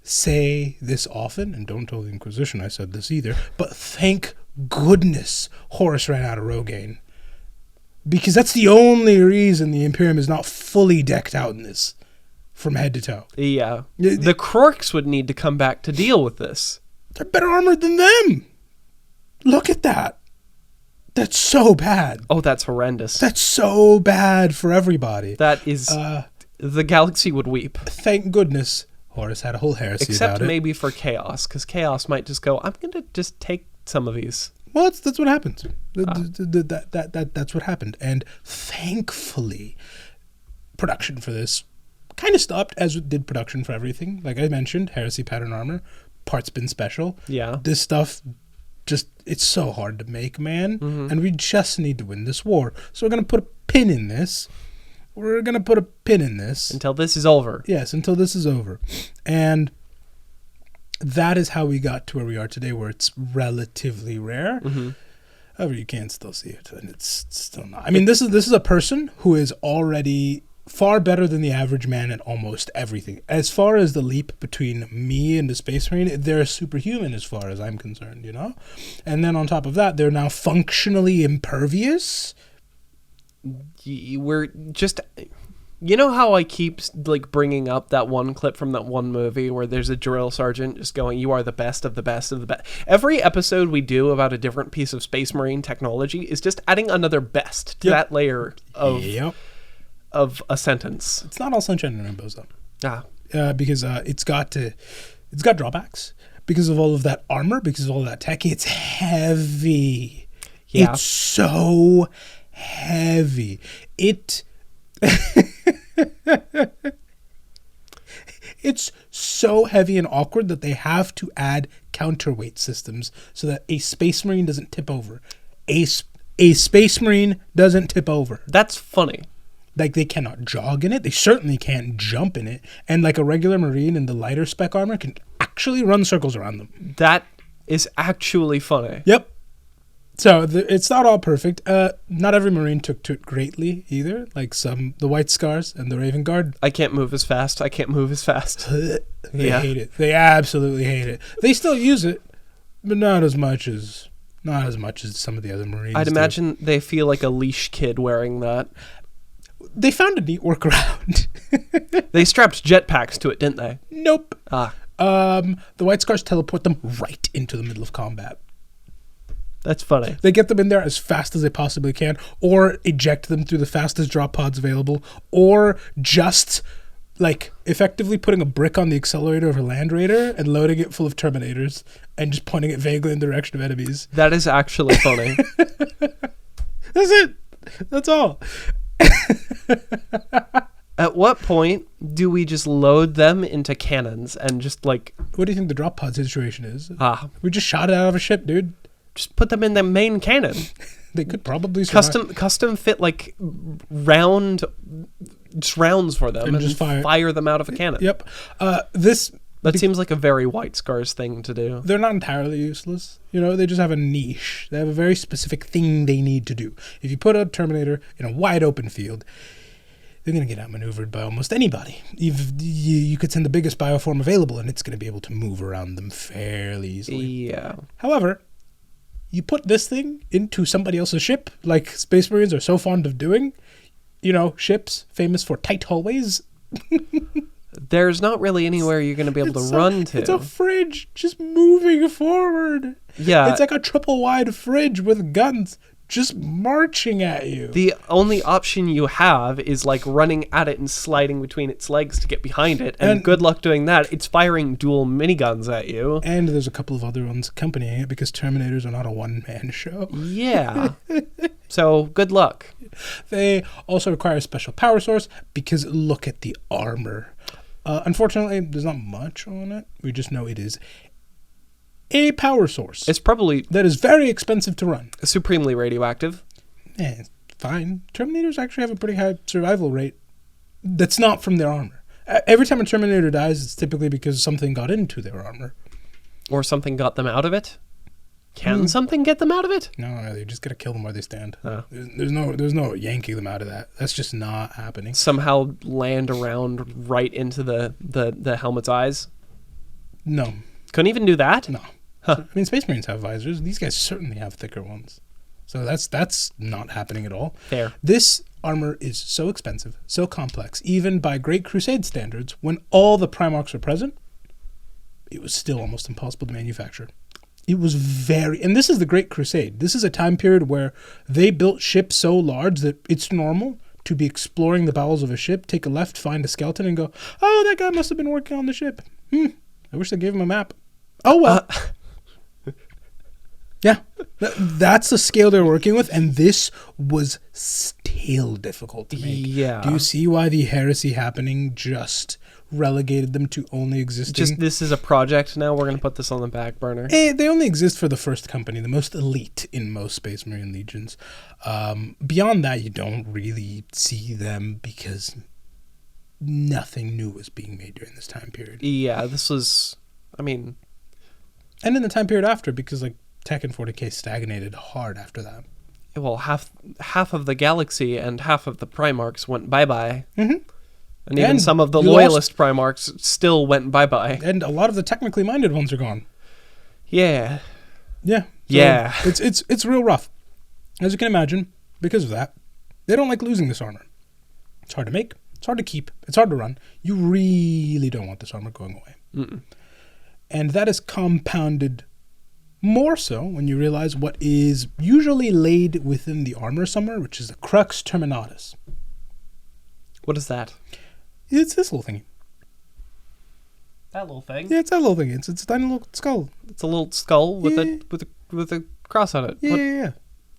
Speaker 1: say this often, and don't tell the Inquisition I said this either, but thank goodness Horus ran out of Rogaine. Because that's the only reason the Imperium is not fully decked out in this, from head to toe.
Speaker 2: Yeah. The Krorks would need to come back to deal with this.
Speaker 1: They're better armored than them. Look at that. That's so bad.
Speaker 2: Oh, that's horrendous.
Speaker 1: That's so bad for everybody.
Speaker 2: That is... the galaxy would weep.
Speaker 1: Thank goodness Horus had a whole heresy
Speaker 2: Except
Speaker 1: about it.
Speaker 2: maybe for Chaos, because Chaos might just go, I'm going to just take some of these.
Speaker 1: Well, that's what happens. That's what happened. And thankfully, production for this kind of stopped, as it did production for everything. Like I mentioned, Heresy pattern armor, parts been special.
Speaker 2: Yeah.
Speaker 1: This stuff, it's so hard to make, man. And we just need to win this war. So we're going to put a pin in this.
Speaker 2: Until this is over.
Speaker 1: Yes, until this is over. And that is how we got to where we are today, where it's relatively rare. However, you can still see it, and it's still not. I mean, this is a person who is already far better than the average man at almost everything. As far as the leap between me and the Space Marine, they're superhuman as far as I'm concerned, you know? And then on top of that, they're now functionally impervious.
Speaker 2: We're just... You know how I keep like bringing up that one clip from that one movie where there's a drill sergeant just going, "You are the best of the best of the best." Every episode we do about a different piece of Space Marine technology is just adding another best to that layer of a sentence.
Speaker 1: It's not all sunshine and rainbows, though. Because it's got to... It's got drawbacks because of all of that armor, because of all of that tech. It's heavy.
Speaker 2: Yeah.
Speaker 1: It's so heavy. It's so heavy and awkward that they have to add counterweight systems so that a Space Marine doesn't tip over. A Space Marine doesn't tip over.
Speaker 2: That's funny.
Speaker 1: Like, they cannot jog in it. They certainly can't jump in it. And like a regular Marine in the lighter spec armor can actually run circles around them.
Speaker 2: That is actually funny.
Speaker 1: Yep. So it's not all perfect. Not every Marine took to it greatly either. Like the White Scars and the Raven Guard.
Speaker 2: I can't move as fast.
Speaker 1: They
Speaker 2: Yeah.
Speaker 1: hate it. They absolutely hate it. They still use it, but not as much as some of the other Marines.
Speaker 2: I'd
Speaker 1: do.
Speaker 2: imagine they feel like a leash kid wearing that.
Speaker 1: They found a neat workaround.
Speaker 2: They strapped jetpacks to it, didn't they?
Speaker 1: Nope.
Speaker 2: Ah,
Speaker 1: The White Scars teleport them right into the middle of combat.
Speaker 2: that's funny.
Speaker 1: They get them in there as fast as they possibly can, or eject them through the fastest drop pods available, or just like effectively putting a brick on the accelerator of a Land Raider and loading it full of Terminators and just pointing it vaguely in the direction of enemies.
Speaker 2: That is actually funny.
Speaker 1: That's it. That's all.
Speaker 2: At what point do we just load them into cannons and just like,
Speaker 1: What do you think the drop pod situation is?
Speaker 2: we
Speaker 1: We just shot it out of a ship, dude.
Speaker 2: just put them in the main cannon?
Speaker 1: They could probably survive.
Speaker 2: Custom fit like rounds for them and
Speaker 1: just
Speaker 2: fire them out of a cannon.
Speaker 1: Yep.
Speaker 2: That seems like a very White Scars thing to do.
Speaker 1: They're not entirely useless. You know, they just have a niche. They have a very specific thing they need to do. If you put a Terminator in a wide open field, they're going to get outmaneuvered by almost anybody. You could send the biggest bioform available, and it's going to be able to move around them fairly easily.
Speaker 2: Yeah.
Speaker 1: However, you put this thing into somebody else's ship, like Space Marines are so fond of doing, you know, ships famous for tight hallways.
Speaker 2: There's not really anywhere you're going to be able to run to.
Speaker 1: It's a fridge just moving forward.
Speaker 2: Yeah.
Speaker 1: It's like a triple wide fridge with guns just marching at you.
Speaker 2: The only option you have is like running at it and sliding between its legs to get behind it. And good luck doing that. It's firing dual miniguns at you.
Speaker 1: And there's a couple of other ones accompanying it because Terminators are not a one-man show.
Speaker 2: Yeah. So good luck.
Speaker 1: They also require a special power source because look at the armor. Unfortunately, there's not much on it. We just know it is a power source.
Speaker 2: It's probably
Speaker 1: that is very expensive to run.
Speaker 2: Supremely radioactive.
Speaker 1: It's fine. Terminators actually have a pretty high survival rate that's not from their armor. Every time a Terminator dies, it's typically because something got into their armor.
Speaker 2: Or something got them out of it. Can something get them out of it?
Speaker 1: No, you just gotta kill them where they stand.
Speaker 2: Oh.
Speaker 1: There's no yanking them out of that. That's just not happening.
Speaker 2: Somehow land around right into the helmet's eyes?
Speaker 1: No.
Speaker 2: Couldn't even do that?
Speaker 1: No.
Speaker 2: Huh.
Speaker 1: I mean, Space Marines have visors. These guys certainly have thicker ones. So that's not happening at all.
Speaker 2: Fair.
Speaker 1: This armor is so expensive, so complex, even by Great Crusade standards, when all the Primarchs were present, it was still almost impossible to manufacture. It was and this is the Great Crusade. This is a time period where they built ships so large that it's normal to be exploring the bowels of a ship, take a left, find a skeleton, and go, oh, that guy must have been working on the ship. I wish they gave him a map. Oh, well. Yeah. That's the scale they're working with, and this was still difficult to make.
Speaker 2: Yeah.
Speaker 1: Do you see why the heresy happening just relegated them to only existing?
Speaker 2: This is a project now. We're going to put this on the back burner.
Speaker 1: They only exist for the first company, the most elite in most Space Marine legions. Beyond that, you don't really see them because nothing new was being made during this time period.
Speaker 2: Yeah, this was, and
Speaker 1: in the time period after, because like Tech and 40K stagnated hard after that.
Speaker 2: Well, half of the galaxy and half of the Primarchs went bye-bye. Mm-hmm. And even some of the loyalist Primarchs still went bye-bye.
Speaker 1: And a lot of the technically minded ones are gone.
Speaker 2: Yeah.
Speaker 1: Yeah. So
Speaker 2: yeah.
Speaker 1: It's real rough. As you can imagine, because of that, they don't like losing this armor. It's hard to make. It's hard to keep. It's hard to run. You really don't want this armor going away.
Speaker 2: Mm-mm.
Speaker 1: And that is compounded more so when you realize what is usually laid within the armor somewhere, which is the crux terminatus.
Speaker 2: What is that?
Speaker 1: It's this little thingy.
Speaker 2: That little thing.
Speaker 1: Yeah, it's that little thing. It's a tiny little skull.
Speaker 2: It's a little skull with
Speaker 1: Yeah.
Speaker 2: with a cross on it.
Speaker 1: Yeah, yeah.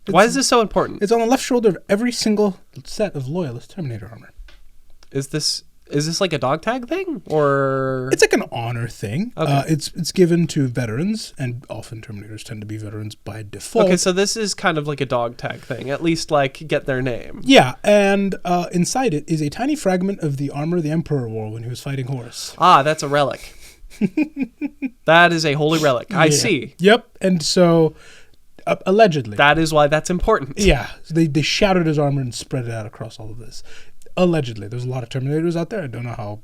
Speaker 2: Why is this so important?
Speaker 1: It's on the left shoulder of every single set of loyalist Terminator armor.
Speaker 2: Is this like a dog tag thing, or
Speaker 1: It's like an honor thing.
Speaker 2: Okay.
Speaker 1: It's given to veterans, and often Terminators tend to be veterans by default.
Speaker 2: okay? So this is kind of like a dog tag thing. At least like get their name.
Speaker 1: Yeah, and inside it is a tiny fragment of the armor the Emperor wore when he was fighting Horus.
Speaker 2: Ah, that's a relic. That is a holy relic. I
Speaker 1: Yeah.
Speaker 2: see.
Speaker 1: Yep, and so allegedly,
Speaker 2: That is why that's important.
Speaker 1: yeah, so they shattered his armor and spread it out across all of this. Allegedly, there's a lot of Terminators out there. I don't know how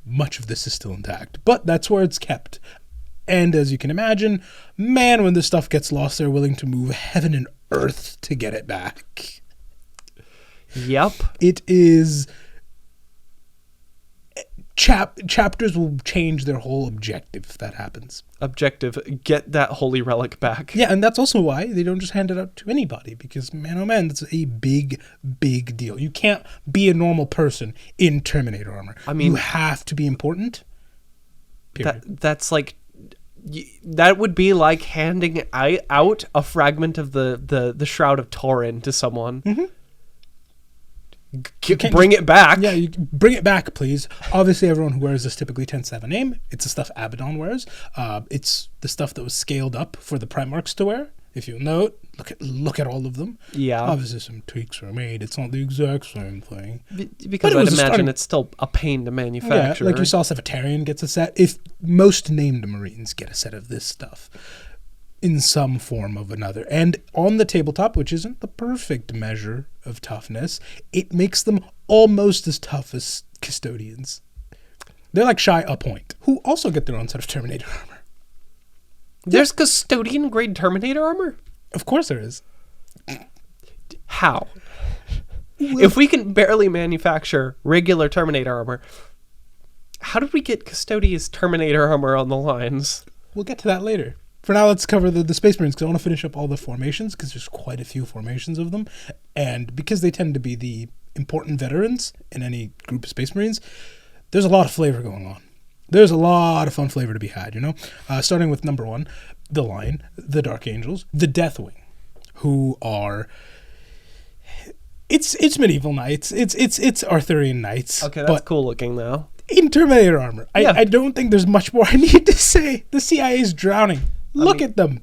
Speaker 1: much of this is still intact, but that's where it's kept. And as you can imagine, man, when this stuff gets lost, they're willing to move heaven and earth to get it back.
Speaker 2: Yep.
Speaker 1: It is chapters will change their whole objective if that happens.
Speaker 2: Objective: get that holy relic back.
Speaker 1: Yeah, and that's also why they don't just hand it out to anybody, because man, oh man, that's a big deal. You can't be a normal person in Terminator armor.
Speaker 2: I mean,
Speaker 1: you have to be important. Period.
Speaker 2: That's like. That would be like handing out a fragment of the Shroud of Turin to someone.
Speaker 1: Mm-hmm.
Speaker 2: Bring it back.
Speaker 1: Yeah, you bring it back, please. Obviously, everyone who wears this typically tends to have a name. It's the stuff Abaddon wears. It's the stuff that was scaled up for the Primarchs to wear. If you note, look at all of them.
Speaker 2: Yeah.
Speaker 1: Obviously, some tweaks were made. It's not the exact same thing.
Speaker 2: Because I'd imagine it's still a pain to manufacture.
Speaker 1: Yeah, like you saw, Cephitarian gets a set. If most named Marines get a set of this stuff in some form of another. And on the tabletop, which isn't the perfect measure of toughness, it makes them almost as tough as Custodians. They're like shy a point, who also get their own set of Terminator armor.
Speaker 2: There's Custodian grade Terminator armor?
Speaker 1: Of course there is.
Speaker 2: How? If we can barely manufacture regular Terminator armor, how did we get Custodian's Terminator armor on the lines?
Speaker 1: We'll get to that later. For now, let's cover the Space Marines, because I want to finish up all the formations, because there's quite a few formations of them. And because they tend to be the important veterans in any group of Space Marines, there's a lot of flavor going on. There's a lot of fun flavor to be had, you know? Starting with number 1, the Lion, the Dark Angels, the Deathwing, who are... It's medieval knights. It's Arthurian knights.
Speaker 2: Okay, that's cool looking, though.
Speaker 1: In Terminator armor.
Speaker 2: Yeah.
Speaker 1: I don't think there's much more I need to say. The CIA's drowning. Look at them.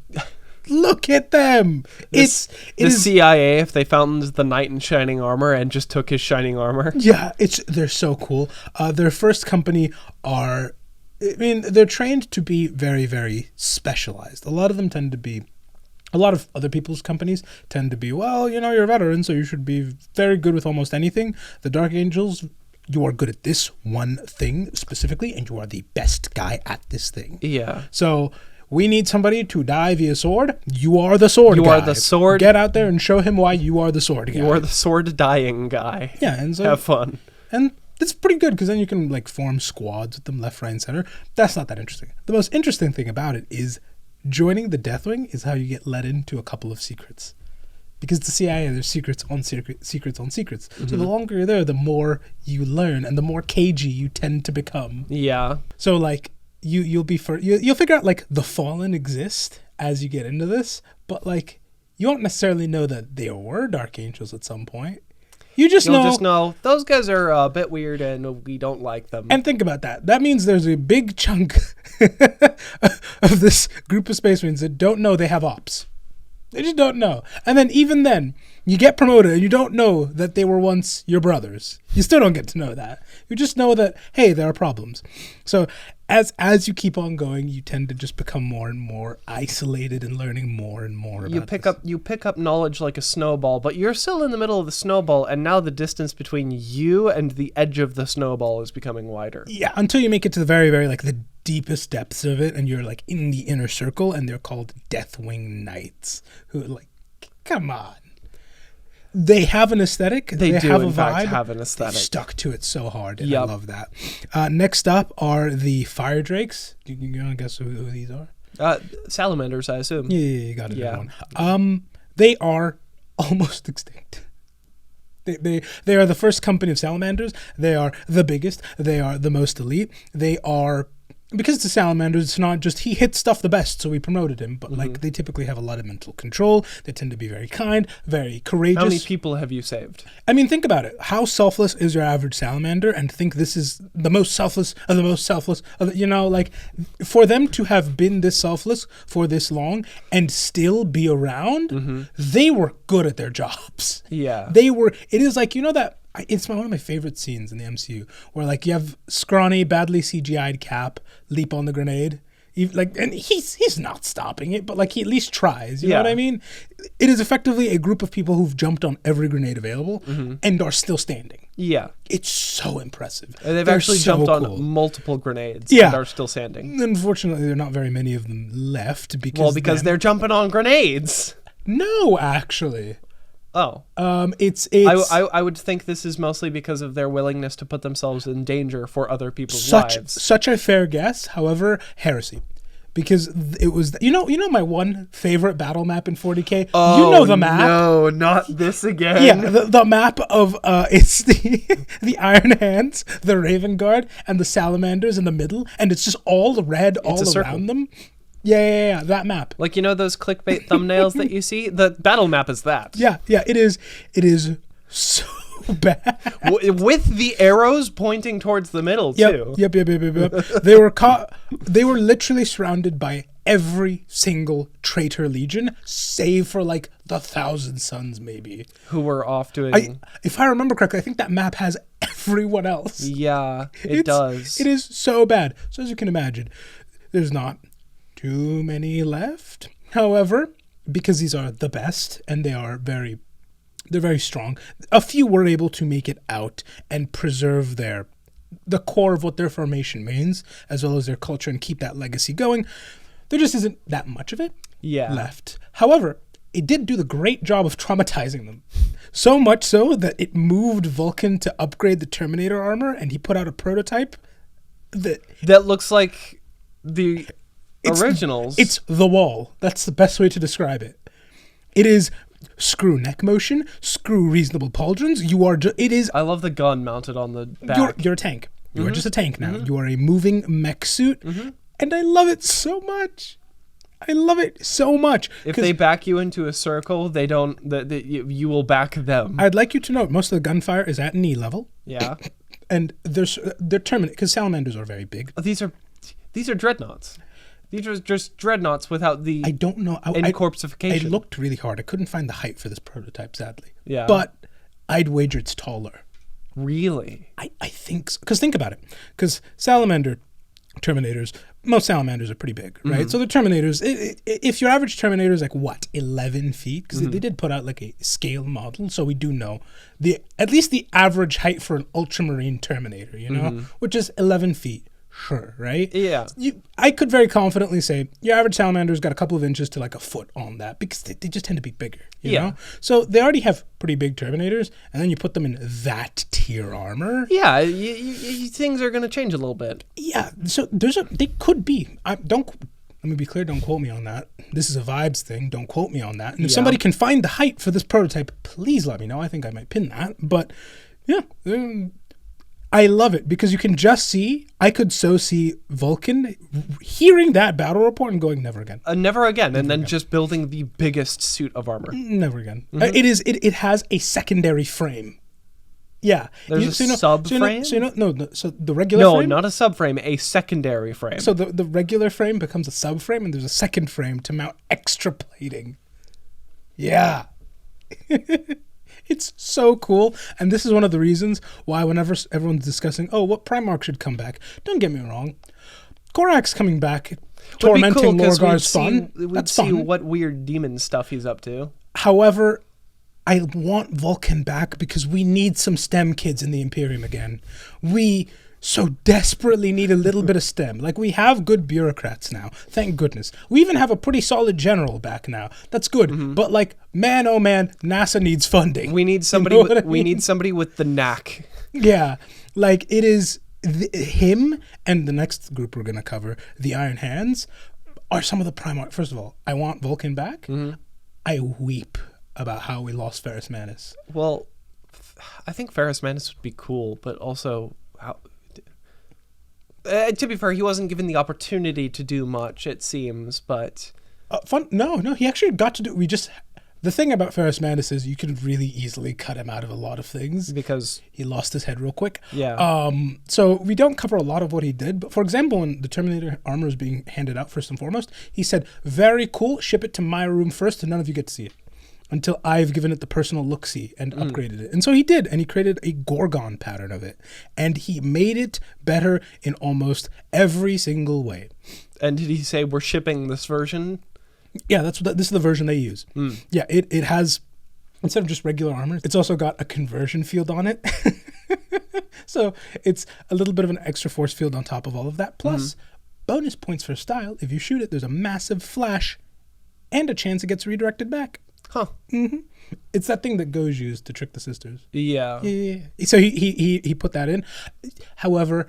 Speaker 1: Look at them. The
Speaker 2: CIA, if they found the knight in shining armor and just took his shining armor.
Speaker 1: Yeah, they're so cool. Their first company are, they're trained to be very, very specialized. A lot of other people's companies tend to be, well, you're a veteran, so you should be very good with almost anything. The Dark Angels, you are good at this one thing specifically, and you are the best guy at this thing.
Speaker 2: Yeah.
Speaker 1: So we need somebody to die via sword. You are the sword guy.
Speaker 2: You are the sword.
Speaker 1: Get out there and show him why you are the sword guy.
Speaker 2: You are the sword dying guy.
Speaker 1: Yeah, and so
Speaker 2: have fun.
Speaker 1: And it's pretty good, because then you can form squads with them left, right, and center. That's not that interesting. The most interesting thing about it is joining the Deathwing is how you get let into a couple of secrets. Because the CIA, there's secrets on secrets on secrets. Mm-hmm. So the longer you're there, the more you learn, and the more cagey you tend to become.
Speaker 2: Yeah.
Speaker 1: So you'll figure out the Fallen exist as you get into this, but you won't necessarily know that there were Dark Angels at some point. You'll just know
Speaker 2: those guys are a bit weird and we don't like them.
Speaker 1: And think about that. That means there's a big chunk of this group of Space Marines that don't know they have ops. They just don't know. And then even then, you get promoted and you don't know that they were once your brothers. You still don't get to know that. You just know that, hey, there are problems. So as you keep on going, you tend to just become more and more isolated and learning more and more about
Speaker 2: You pick up knowledge like a snowball, but you're still in the middle of the snowball, and now the distance between you and the edge of the snowball is becoming wider.
Speaker 1: Yeah, until you make it to the very, very the deepest depths of it, and you're in the inner circle, and they're called Deathwing Knights, who come on. They have an aesthetic.
Speaker 2: They do,
Speaker 1: have
Speaker 2: in
Speaker 1: a vibe.
Speaker 2: fact, have an aesthetic.
Speaker 1: They stuck to it so hard, and
Speaker 2: Yep.
Speaker 1: I love that. Next up are the Firedrakes. You want to guess who these are?
Speaker 2: Salamanders, I assume.
Speaker 1: Yeah, you got it. Yeah. They are almost extinct. They are the first company of salamanders. They are the biggest. They are the most elite. They are because it's a salamander, it's not just he hit stuff the best, so we promoted him. But like they typically have a lot of mental control. They tend to be very kind, very courageous.
Speaker 2: How many people have you saved?
Speaker 1: I mean, think about it. How selfless is your average salamander? And think this is the most selfless of the most selfless. Like for them to have been this selfless for this long and still be around, they were good at their jobs.
Speaker 2: Yeah,
Speaker 1: they were. It is like that. It's one of my favorite scenes in the MCU where like you have scrawny, badly CGI'd Cap leap on the grenade. And he's not stopping it, but like he at least tries. You know what I mean? It is effectively a group of people who've jumped on every grenade available and are still standing.
Speaker 2: Yeah.
Speaker 1: It's so impressive.
Speaker 2: And they've actually jumped on multiple grenades and are still standing.
Speaker 1: Unfortunately, there are not very many of them left because
Speaker 2: they're jumping on grenades.
Speaker 1: No, actually.
Speaker 2: Oh,
Speaker 1: it's.
Speaker 2: I would think this is mostly because of their willingness to put themselves in danger for other people's lives.
Speaker 1: Such a fair guess. However, heresy, because it was my one favorite battle map in 40K.
Speaker 2: Oh,
Speaker 1: you know the map.
Speaker 2: No, not this again.
Speaker 1: Yeah, the map of it's the Iron Hands, the Raven Guard, and the Salamanders in the middle, and it's just all red all around them. Yeah, that map.
Speaker 2: Like, those clickbait thumbnails that you see? The battle map is that.
Speaker 1: Yeah, it is so bad.
Speaker 2: With the arrows pointing towards the middle, too.
Speaker 1: Yep. They were literally surrounded by every single traitor legion, save for like the 1,000 Suns, maybe.
Speaker 2: Who were off doing...
Speaker 1: If I remember correctly, I think that map has everyone else.
Speaker 2: Yeah, it does.
Speaker 1: It is so bad. So as you can imagine, there's not too many left. However, because these are the best and they're very strong, a few were able to make it out and preserve the core of what their formation means, as well as their culture, and keep that legacy going. There just isn't that much of it left. However, it did do the great job of traumatizing them. So much so that it moved Vulcan to upgrade the Terminator armor, and he put out a prototype
Speaker 2: that looks like the originals.
Speaker 1: It's the wall. That's the best way to describe it. It is screw neck motion, screw reasonable pauldrons.
Speaker 2: I love the gun mounted on the back.
Speaker 1: You're a tank. You are just a tank now. You are a moving mech suit, and I love it so much.
Speaker 2: If they back you into a circle, they don't. You will back them.
Speaker 1: I'd like you to note most of the gunfire is at knee level.
Speaker 2: Yeah,
Speaker 1: and they're terminate because salamanders are very big.
Speaker 2: These are dreadnoughts. These are just dreadnoughts without the...
Speaker 1: I don't know.
Speaker 2: Incorpsification.
Speaker 1: I looked really hard. I couldn't find the height for this prototype, sadly.
Speaker 2: Yeah.
Speaker 1: But I'd wager it's taller.
Speaker 2: Really?
Speaker 1: I think so. Because think about it. Because Terminators, most salamanders are pretty big, right? So the Terminators, if your average Terminator is like, 11 feet? Because they did put out like a scale model, so we do know at least the average height for an ultramarine Terminator, which is 11 feet. Sure, right?
Speaker 2: Yeah.
Speaker 1: I could very confidently say your average salamander's got a couple of inches to like a foot on that because they just tend to be bigger, you know? So they already have pretty big Terminators, and then you put them in that tier armor.
Speaker 2: Yeah, things are going to change a little bit.
Speaker 1: Yeah, so they could be. Let me be clear, don't quote me on that. This is a vibes thing, don't quote me on that. And if somebody can find the height for this prototype, please let me know. I think I might pin that. But yeah, I love it because you can just I could so see Vulcan hearing that battle report and going, never again.
Speaker 2: Never again. And then just building the biggest suit of armor.
Speaker 1: Never again. It has a secondary frame. Yeah.
Speaker 2: There's a subframe?
Speaker 1: So the regular frame?
Speaker 2: No, not a subframe, a secondary frame.
Speaker 1: So the regular frame becomes a subframe, and there's a second frame to mount extra plating. Yeah. It's so cool, and this is one of the reasons why whenever everyone's discussing, what Primarch should come back, don't get me wrong, Korak's coming back, tormenting Lorgar's fun.
Speaker 2: We'd see what weird demon stuff he's up to.
Speaker 1: However, I want Vulcan back because we need some STEM kids in the Imperium again. We so desperately need a little bit of STEM. Like, we have good bureaucrats now, thank goodness. We even have a pretty solid general back now. That's good. But like, man, oh man, NASA needs funding.
Speaker 2: We need somebody. We need somebody with the knack.
Speaker 1: Yeah, like it is him and the next group we're gonna cover, the Iron Hands, are some of the Primarch. First of all, I want Vulcan back. I weep about how we lost Ferrus Manus.
Speaker 2: Well, I think Ferrus Manus would be cool, but also how. To be fair, he wasn't given the opportunity to do much, it seems, but...
Speaker 1: No, he actually got to do... The thing about Ferrus Manus is you can really easily cut him out of a lot of things.
Speaker 2: Because...
Speaker 1: he lost his head real quick.
Speaker 2: Yeah.
Speaker 1: So we don't cover a lot of what he did. But for example, when the Terminator armor was being handed out first and foremost, he said, very cool, ship it to my room first and none of you get to see it. Until I've given it the personal look-see and upgraded it. And so he did, and he created a Gorgon pattern of it. And he made it better in almost every single way.
Speaker 2: And did he say, we're shipping this version?
Speaker 1: Yeah, this is the version they use. Yeah, it has, instead of just regular armor, it's also got a conversion field on it. So it's a little bit of an extra force field on top of all of that. Plus, bonus points for style. If you shoot it, there's a massive flash and a chance it gets redirected back.
Speaker 2: Huh.
Speaker 1: It's that thing that Goj used to trick the sisters.
Speaker 2: Yeah.
Speaker 1: So he put that in. However,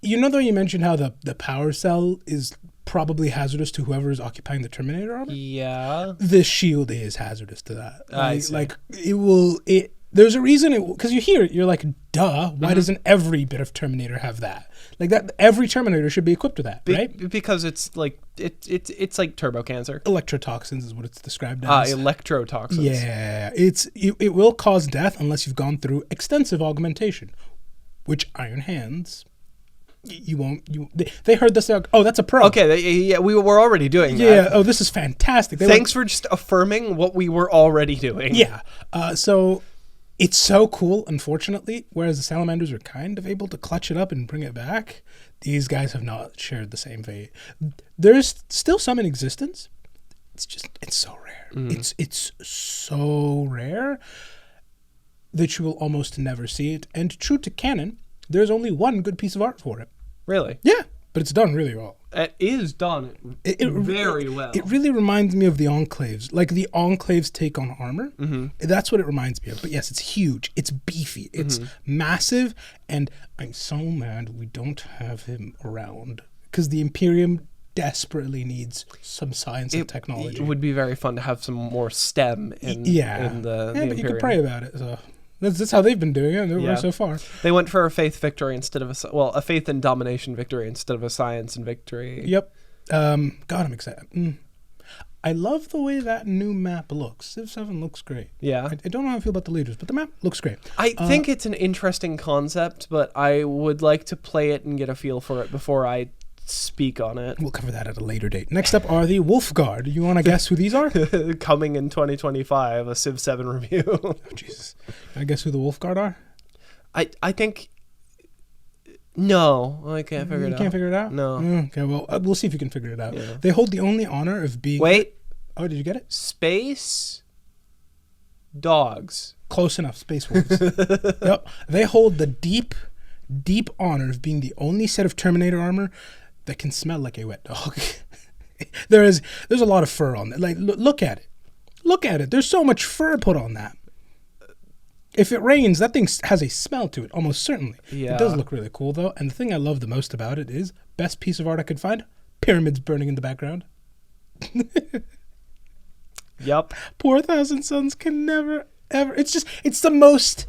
Speaker 1: though you mentioned how the power cell is probably hazardous to whoever is occupying the Terminator armor?
Speaker 2: Yeah.
Speaker 1: The shield is hazardous to that.
Speaker 2: I see.
Speaker 1: Like, there's a reason because you hear it, you're like, duh, why doesn't every bit of Terminator have that? Like that, every Terminator should be equipped with that, right?
Speaker 2: Because it's like it's like turbo cancer.
Speaker 1: Electrotoxins is what it's described as.
Speaker 2: Electrotoxins.
Speaker 1: Yeah, it will cause death unless you've gone through extensive augmentation, which Iron Hands. You won't. They heard this. Like, oh, that's a pro.
Speaker 2: Okay, we were already doing that.
Speaker 1: Yeah. Oh, this is fantastic.
Speaker 2: Thanks for just affirming what we were already doing.
Speaker 1: Yeah. So it's so cool. Unfortunately, whereas the Salamanders are kind of able to clutch it up and bring it back, these guys have not shared the same fate. There's still some in existence. It's so rare. It's so rare that you will almost never see it. And true to canon, there's only one good piece of art for it.
Speaker 2: Really?
Speaker 1: Yeah, but it's done really well.
Speaker 2: It is done very well.
Speaker 1: It really reminds me of the Enclaves, like the Enclaves take on armor. That's what it reminds me of. But yes, it's huge. It's beefy. It's massive. And I'm so mad we don't have him around because the Imperium desperately needs some science and technology.
Speaker 2: It would be very fun to have some more STEM in the Imperium.
Speaker 1: But you could pray about it. So. That's how they've been doing it so far.
Speaker 2: They went for a faith victory instead of a faith and domination victory instead of a science and victory.
Speaker 1: Yep. God, I'm excited. I love the way that new map looks. Civ 7 looks great.
Speaker 2: Yeah.
Speaker 1: I don't know how I feel about the leaders, but the map looks great.
Speaker 2: I think it's an interesting concept, but I would like to play it and get a feel for it before I speak on it.
Speaker 1: We'll cover that at a later date. Next up are the Wolf Guard. You want to guess who these are?
Speaker 2: Coming in 2025, a Civ 7 review.
Speaker 1: Oh, Jesus. Can I guess who the Wolf Guard are?
Speaker 2: I think... No, I can't figure it out.
Speaker 1: You can't figure it out?
Speaker 2: No.
Speaker 1: Okay, well, we'll see if you can figure it out.
Speaker 2: Yeah.
Speaker 1: They hold the only honor of being...
Speaker 2: Wait.
Speaker 1: Oh, did you get it?
Speaker 2: Space dogs.
Speaker 1: Close enough. Space Wolves. Yep. They hold the deep honor of being the only set of Terminator armor that can smell like a wet dog. There's a lot of fur on it. Like, look at it. Look at it. There's so much fur put on that. If it rains, that thing has a smell to it, almost certainly.
Speaker 2: Yeah.
Speaker 1: It does look really cool, though. And the thing I love the most about it is, best piece of art I could find, pyramids burning in the background.
Speaker 2: Yep.
Speaker 1: Poor Thousand Sons can never, ever... It's the most...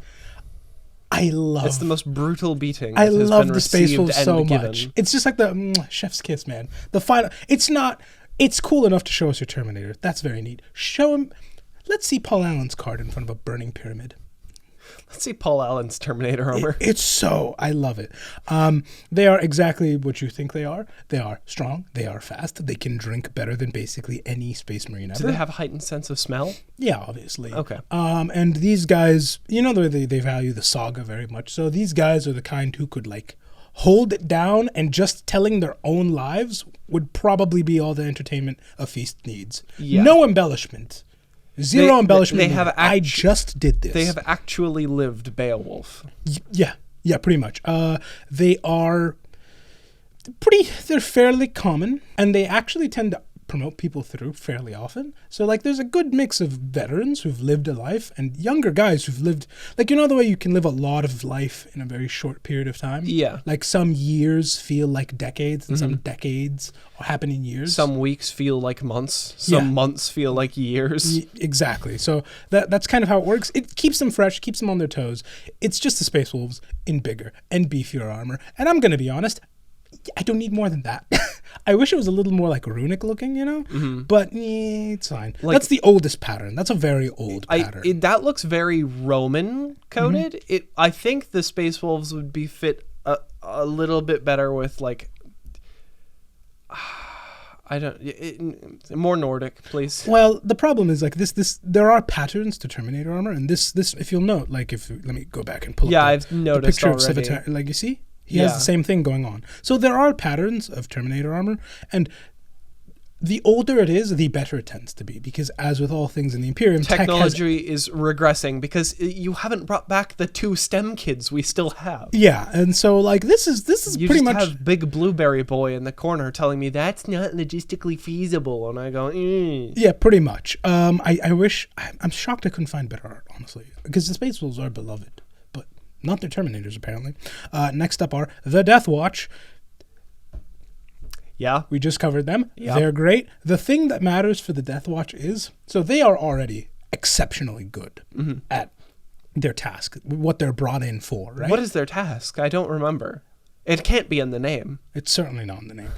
Speaker 2: It's the most brutal beating.
Speaker 1: I love the Space Wolves so much. It's just like the chef's kiss, man. The final... It's cool enough to show us your Terminator. That's very neat. Show him... Let's see Paul Allen's card in front of a burning pyramid.
Speaker 2: Let's see Paul Allen's Terminator armor.
Speaker 1: I love it. They are exactly what you think they are. They are strong. They are fast. They can drink better than basically any Space Marine ever.
Speaker 2: Do they have a heightened sense of smell?
Speaker 1: Yeah, obviously.
Speaker 2: Okay.
Speaker 1: And these guys, they value the saga very much. So these guys are the kind who could hold it down, and just telling their own lives would probably be all the entertainment a feast needs. Yeah. No embellishment. Zero embellishment. I just did this.
Speaker 2: They have actually lived Beowulf.
Speaker 1: Yeah, pretty much. They're fairly common, and they actually tend to promote people through fairly often. So, like, there's a good mix of veterans who've lived a life and younger guys who've lived, like, you know the way you can live a lot of life in a very short period of time?
Speaker 2: Yeah.
Speaker 1: Like, some years feel like decades and some decades happen in years.
Speaker 2: Some weeks feel like months. Some months feel like years.
Speaker 1: Exactly. So that's kind of how it works. It keeps them fresh, keeps them on their toes. It's just the Space Wolves in bigger and beefier armor. And I'm going to be honest, I don't need more than that. I wish it was a little more like runic looking, you know? But it's fine. Like, that's the oldest pattern. That's a very old pattern.
Speaker 2: That looks very Roman coded. I think the Space Wolves would be fit a little bit better with, like, more Nordic, please.
Speaker 1: Well, the problem is, like, this there are patterns to Terminator armor, and this if you'll note, like, let me go back and pull up
Speaker 2: I've noticed
Speaker 1: the picture
Speaker 2: already.
Speaker 1: of Civitar, like, you see? He has the same thing going on. So there are patterns of Terminator armor, and the older it is, the better it tends to be, because as with all things in the Imperium,
Speaker 2: technology is regressing because you haven't brought back the 2 STEM kids we still have.
Speaker 1: Yeah, and so, like, this is
Speaker 2: you
Speaker 1: pretty
Speaker 2: just
Speaker 1: much
Speaker 2: have Big Blueberry Boy in the corner telling me that's not logistically feasible, and I go,
Speaker 1: Yeah, pretty much. I wish I'm shocked I couldn't find better art, honestly, because the Space Wolves are beloved, but not their Terminators apparently. Next up are the Death Watch.
Speaker 2: Yeah.
Speaker 1: We just covered them.
Speaker 2: Yeah.
Speaker 1: They're great. The thing that matters for the Death Watch is, so they are already exceptionally good at their task, what they're brought in for, right?
Speaker 2: What is their task? I don't remember. It can't be in the name.
Speaker 1: It's certainly not in the name.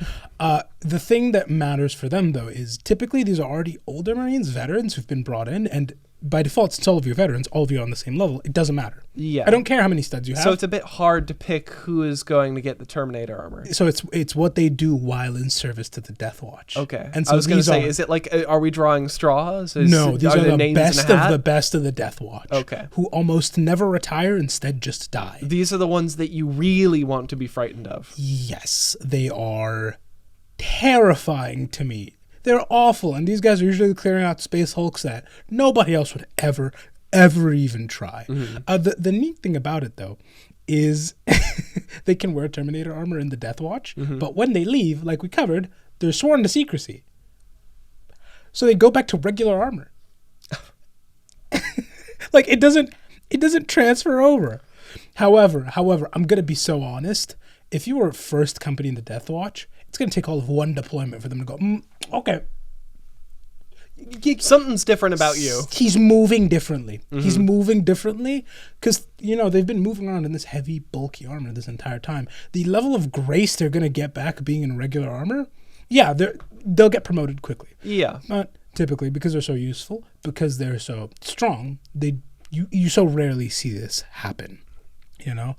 Speaker 1: The thing that matters for them, though, is typically these are already older Marines, veterans who've been brought in, and by default, since all of you are veterans, all of you are on the same level, it doesn't matter.
Speaker 2: Yeah.
Speaker 1: I don't care how many studs you have.
Speaker 2: So it's a bit hard to pick who is going to get the Terminator armor.
Speaker 1: So it's what they do while in service to the Death Watch.
Speaker 2: Okay.
Speaker 1: And so
Speaker 2: I was going to say, is it like, are we drawing straws?
Speaker 1: No, these are the
Speaker 2: names
Speaker 1: best
Speaker 2: in a hat?
Speaker 1: of the best of the Death Watch.
Speaker 2: Okay.
Speaker 1: Who almost never retire, instead just die.
Speaker 2: These are the ones that you really want to be frightened of.
Speaker 1: Yes, they are terrifying to me. They're awful, and these guys are usually clearing out Space Hulks that nobody else would ever even try. The neat thing about it, though, is they can wear Terminator armor in the Death Watch, but when they leave, like we covered, they're sworn to secrecy. So they go back to regular armor. Like, it doesn't transfer over. However, I'm going to be so honest. If you were first company in the Death Watch, it's going to take all of one deployment for them to go, okay.
Speaker 2: Something's different about you.
Speaker 1: He's moving differently. He's moving differently because, you know, they've been moving around in this heavy, bulky armor this entire time. The level of grace they're going to get back being in regular armor, yeah, they'll get promoted quickly.
Speaker 2: Yeah.
Speaker 1: But typically, because they're so useful, because they're so strong, you so rarely see this happen. You know,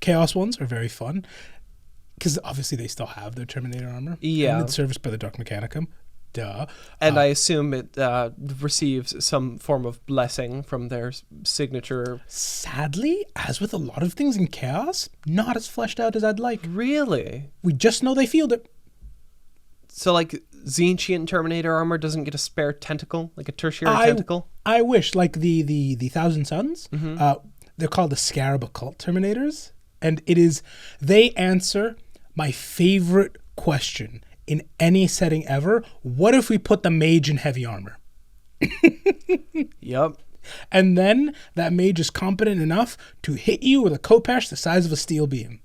Speaker 1: Chaos ones are very fun because obviously they still have their Terminator armor.
Speaker 2: Yeah,
Speaker 1: and it's serviced by the Dark Mechanicum. Duh.
Speaker 2: And I assume it receives some form of blessing from their signature.
Speaker 1: Sadly, as with a lot of things in Chaos, not as fleshed out as I'd like.
Speaker 2: Really?
Speaker 1: We just know they field it.
Speaker 2: So, like, Zenchian Terminator armor doesn't get a spare tentacle, like a tertiary tentacle?
Speaker 1: I wish, like the Thousand Suns. They're called the Scarab Occult Terminators, and they answer my favorite question in any setting ever. What if we put the mage in heavy armor?
Speaker 2: Yep.
Speaker 1: And then that mage is competent enough to hit you with a Khopesh the size of a steel beam.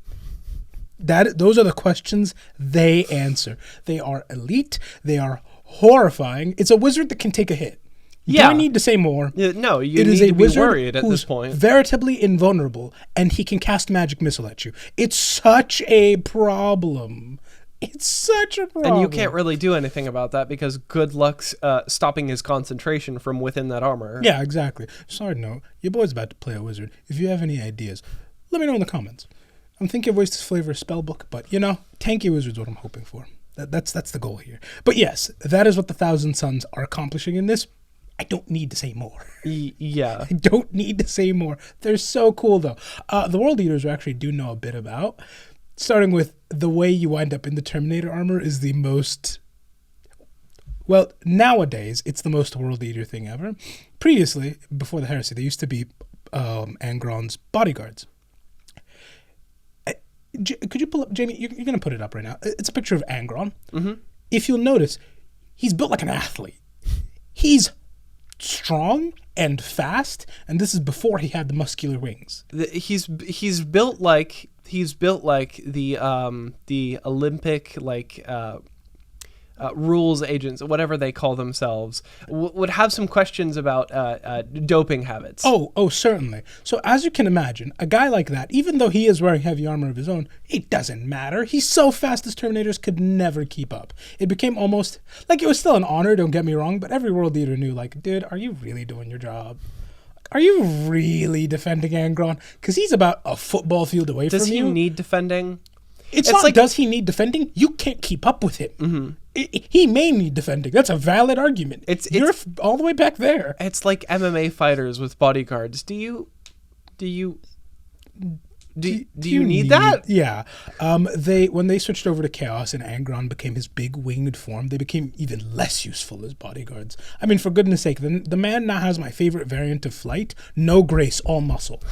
Speaker 1: Those are the questions they answer. They are elite. They are horrifying. It's a wizard that can take a hit.
Speaker 2: Yeah.
Speaker 1: Do I need to say more?
Speaker 2: No, you need to be worried at this point.
Speaker 1: Veritably invulnerable, and he can cast magic missile at you. It's such a problem. It's such a problem.
Speaker 2: And you can't really do anything about that because good luck's stopping his concentration from within that armor.
Speaker 1: Yeah, exactly. Side note, your boy's about to play a wizard. If you have any ideas, let me know in the comments. I'm thinking of ways to flavor a spell book, but, you know, tanky wizard's what I'm hoping for. That's the goal here. But yes, that is what the Thousand Suns are accomplishing in this. I don't need to say more.
Speaker 2: Yeah.
Speaker 1: I don't need to say more. They're so cool, though. The World Eaters we actually do know a bit about. Starting with the way you wind up in the Terminator armor is the most... Well, nowadays, it's the most World Eater thing ever. Previously, before the Heresy, they used to be Angron's bodyguards. Could you pull up, Jamie? You're going to put it up right now. It's a picture of Angron. If you'll notice, he's built like an athlete. He's strong and fast, and this is before he had the muscular wings.
Speaker 2: He's built like the Olympic rules agents, whatever they call themselves, would have some questions about doping habits.
Speaker 1: Oh, certainly. So as you can imagine, a guy like that, even though he is wearing heavy armor of his own, it doesn't matter. He's so fast his Terminators could never keep up. It became almost like it was still an honor, don't get me wrong, but every world leader knew, like, dude, are you really doing your job? Are you really defending Angron? Because he's about a football field away from you.
Speaker 2: Does he need defending?
Speaker 1: It's not like, does he need defending? You can't keep up with him. Mm-hmm. He may need defending. That's a valid argument. You're all the way back there.
Speaker 2: It's like MMA fighters with bodyguards. Do you need that?
Speaker 1: Yeah. When they switched over to Chaos and Angron became his big winged form, they became even less useful as bodyguards. I mean, for goodness sake, the man now has my favorite variant of flight: no grace, all muscle.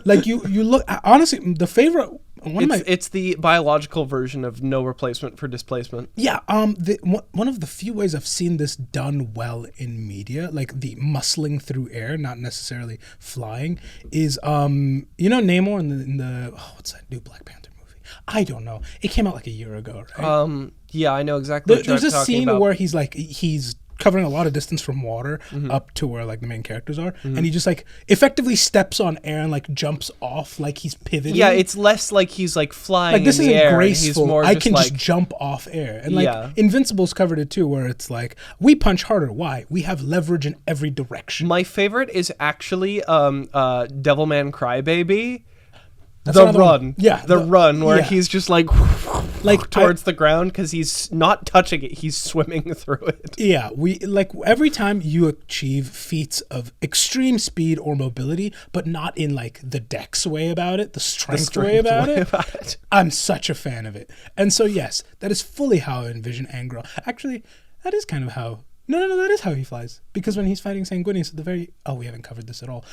Speaker 1: Like you look honestly, the favorite.
Speaker 2: It's the biological version of no replacement for displacement.
Speaker 1: Yeah, one of the few ways I've seen this done well in media, like the muscling through air, not necessarily flying, is Namor in the what's that new Black Panther movie? I don't know. It came out like a year ago, right?
Speaker 2: Yeah, I know exactly what you're talking about.
Speaker 1: There's a scene where he's covering a lot of distance from water up to where like the main characters are, and he just like effectively steps on air and like jumps off like he's pivoting.
Speaker 2: Yeah, it's less like he's like flying.
Speaker 1: Like this
Speaker 2: in the
Speaker 1: isn't
Speaker 2: air,
Speaker 1: graceful.
Speaker 2: He's more
Speaker 1: I
Speaker 2: just
Speaker 1: can
Speaker 2: like,
Speaker 1: just jump off air, and like Invincible's covered it too, where it's like we punch harder. Why? We have leverage in every direction.
Speaker 2: My favorite is actually Devilman Crybaby.
Speaker 1: That's
Speaker 2: the run.
Speaker 1: Yeah.
Speaker 2: The run where he's just like towards the ground because he's not touching it. He's swimming through it.
Speaker 1: Yeah. Every time you achieve feats of extreme speed or mobility, but not in like the dex way about it, the strength way about it, I'm such a fan of it. And so, yes, that is fully how I envision Angron. Actually, that is kind of how... No, that is how he flies. Because when he's fighting Sanguinius at the very... Oh, we haven't covered this at all.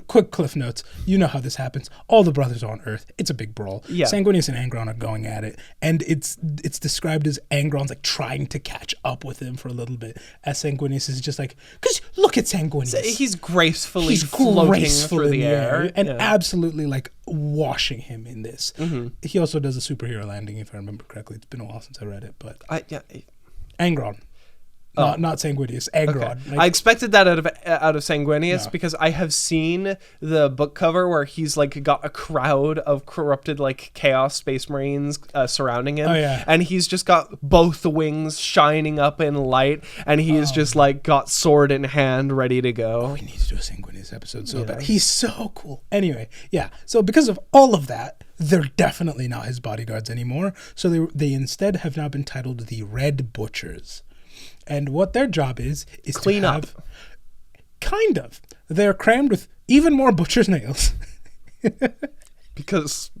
Speaker 1: Quick cliff notes. You know how this happens. All the brothers are on Earth. It's a big brawl.
Speaker 2: Yeah.
Speaker 1: Sanguinius and Angron are going at it, and it's described as Angron's like trying to catch up with him for a little bit, as Sanguinius is just like, because look at Sanguinius.
Speaker 2: He's gracefully floating through the air
Speaker 1: and absolutely like washing him in this. Mm-hmm. He also does a superhero landing, if I remember correctly. It's been a while since I read it, but Angron. Not Sanguinius, Angron.
Speaker 2: Okay. I expected that out of Sanguinius because I have seen the book cover where he's like got a crowd of corrupted like Chaos Space Marines surrounding him, and he's just got both the wings shining up in light, and he's just like got sword in hand, ready to go.
Speaker 1: Oh, we need to do a Sanguinius episode so bad. He's so cool. Anyway, so because of all of that, they're definitely not his bodyguards anymore. So they instead have now been titled the Red Butchers. And what their job is
Speaker 2: clean
Speaker 1: to have, up. Kind of. They're crammed with even more butcher's nails.
Speaker 2: Because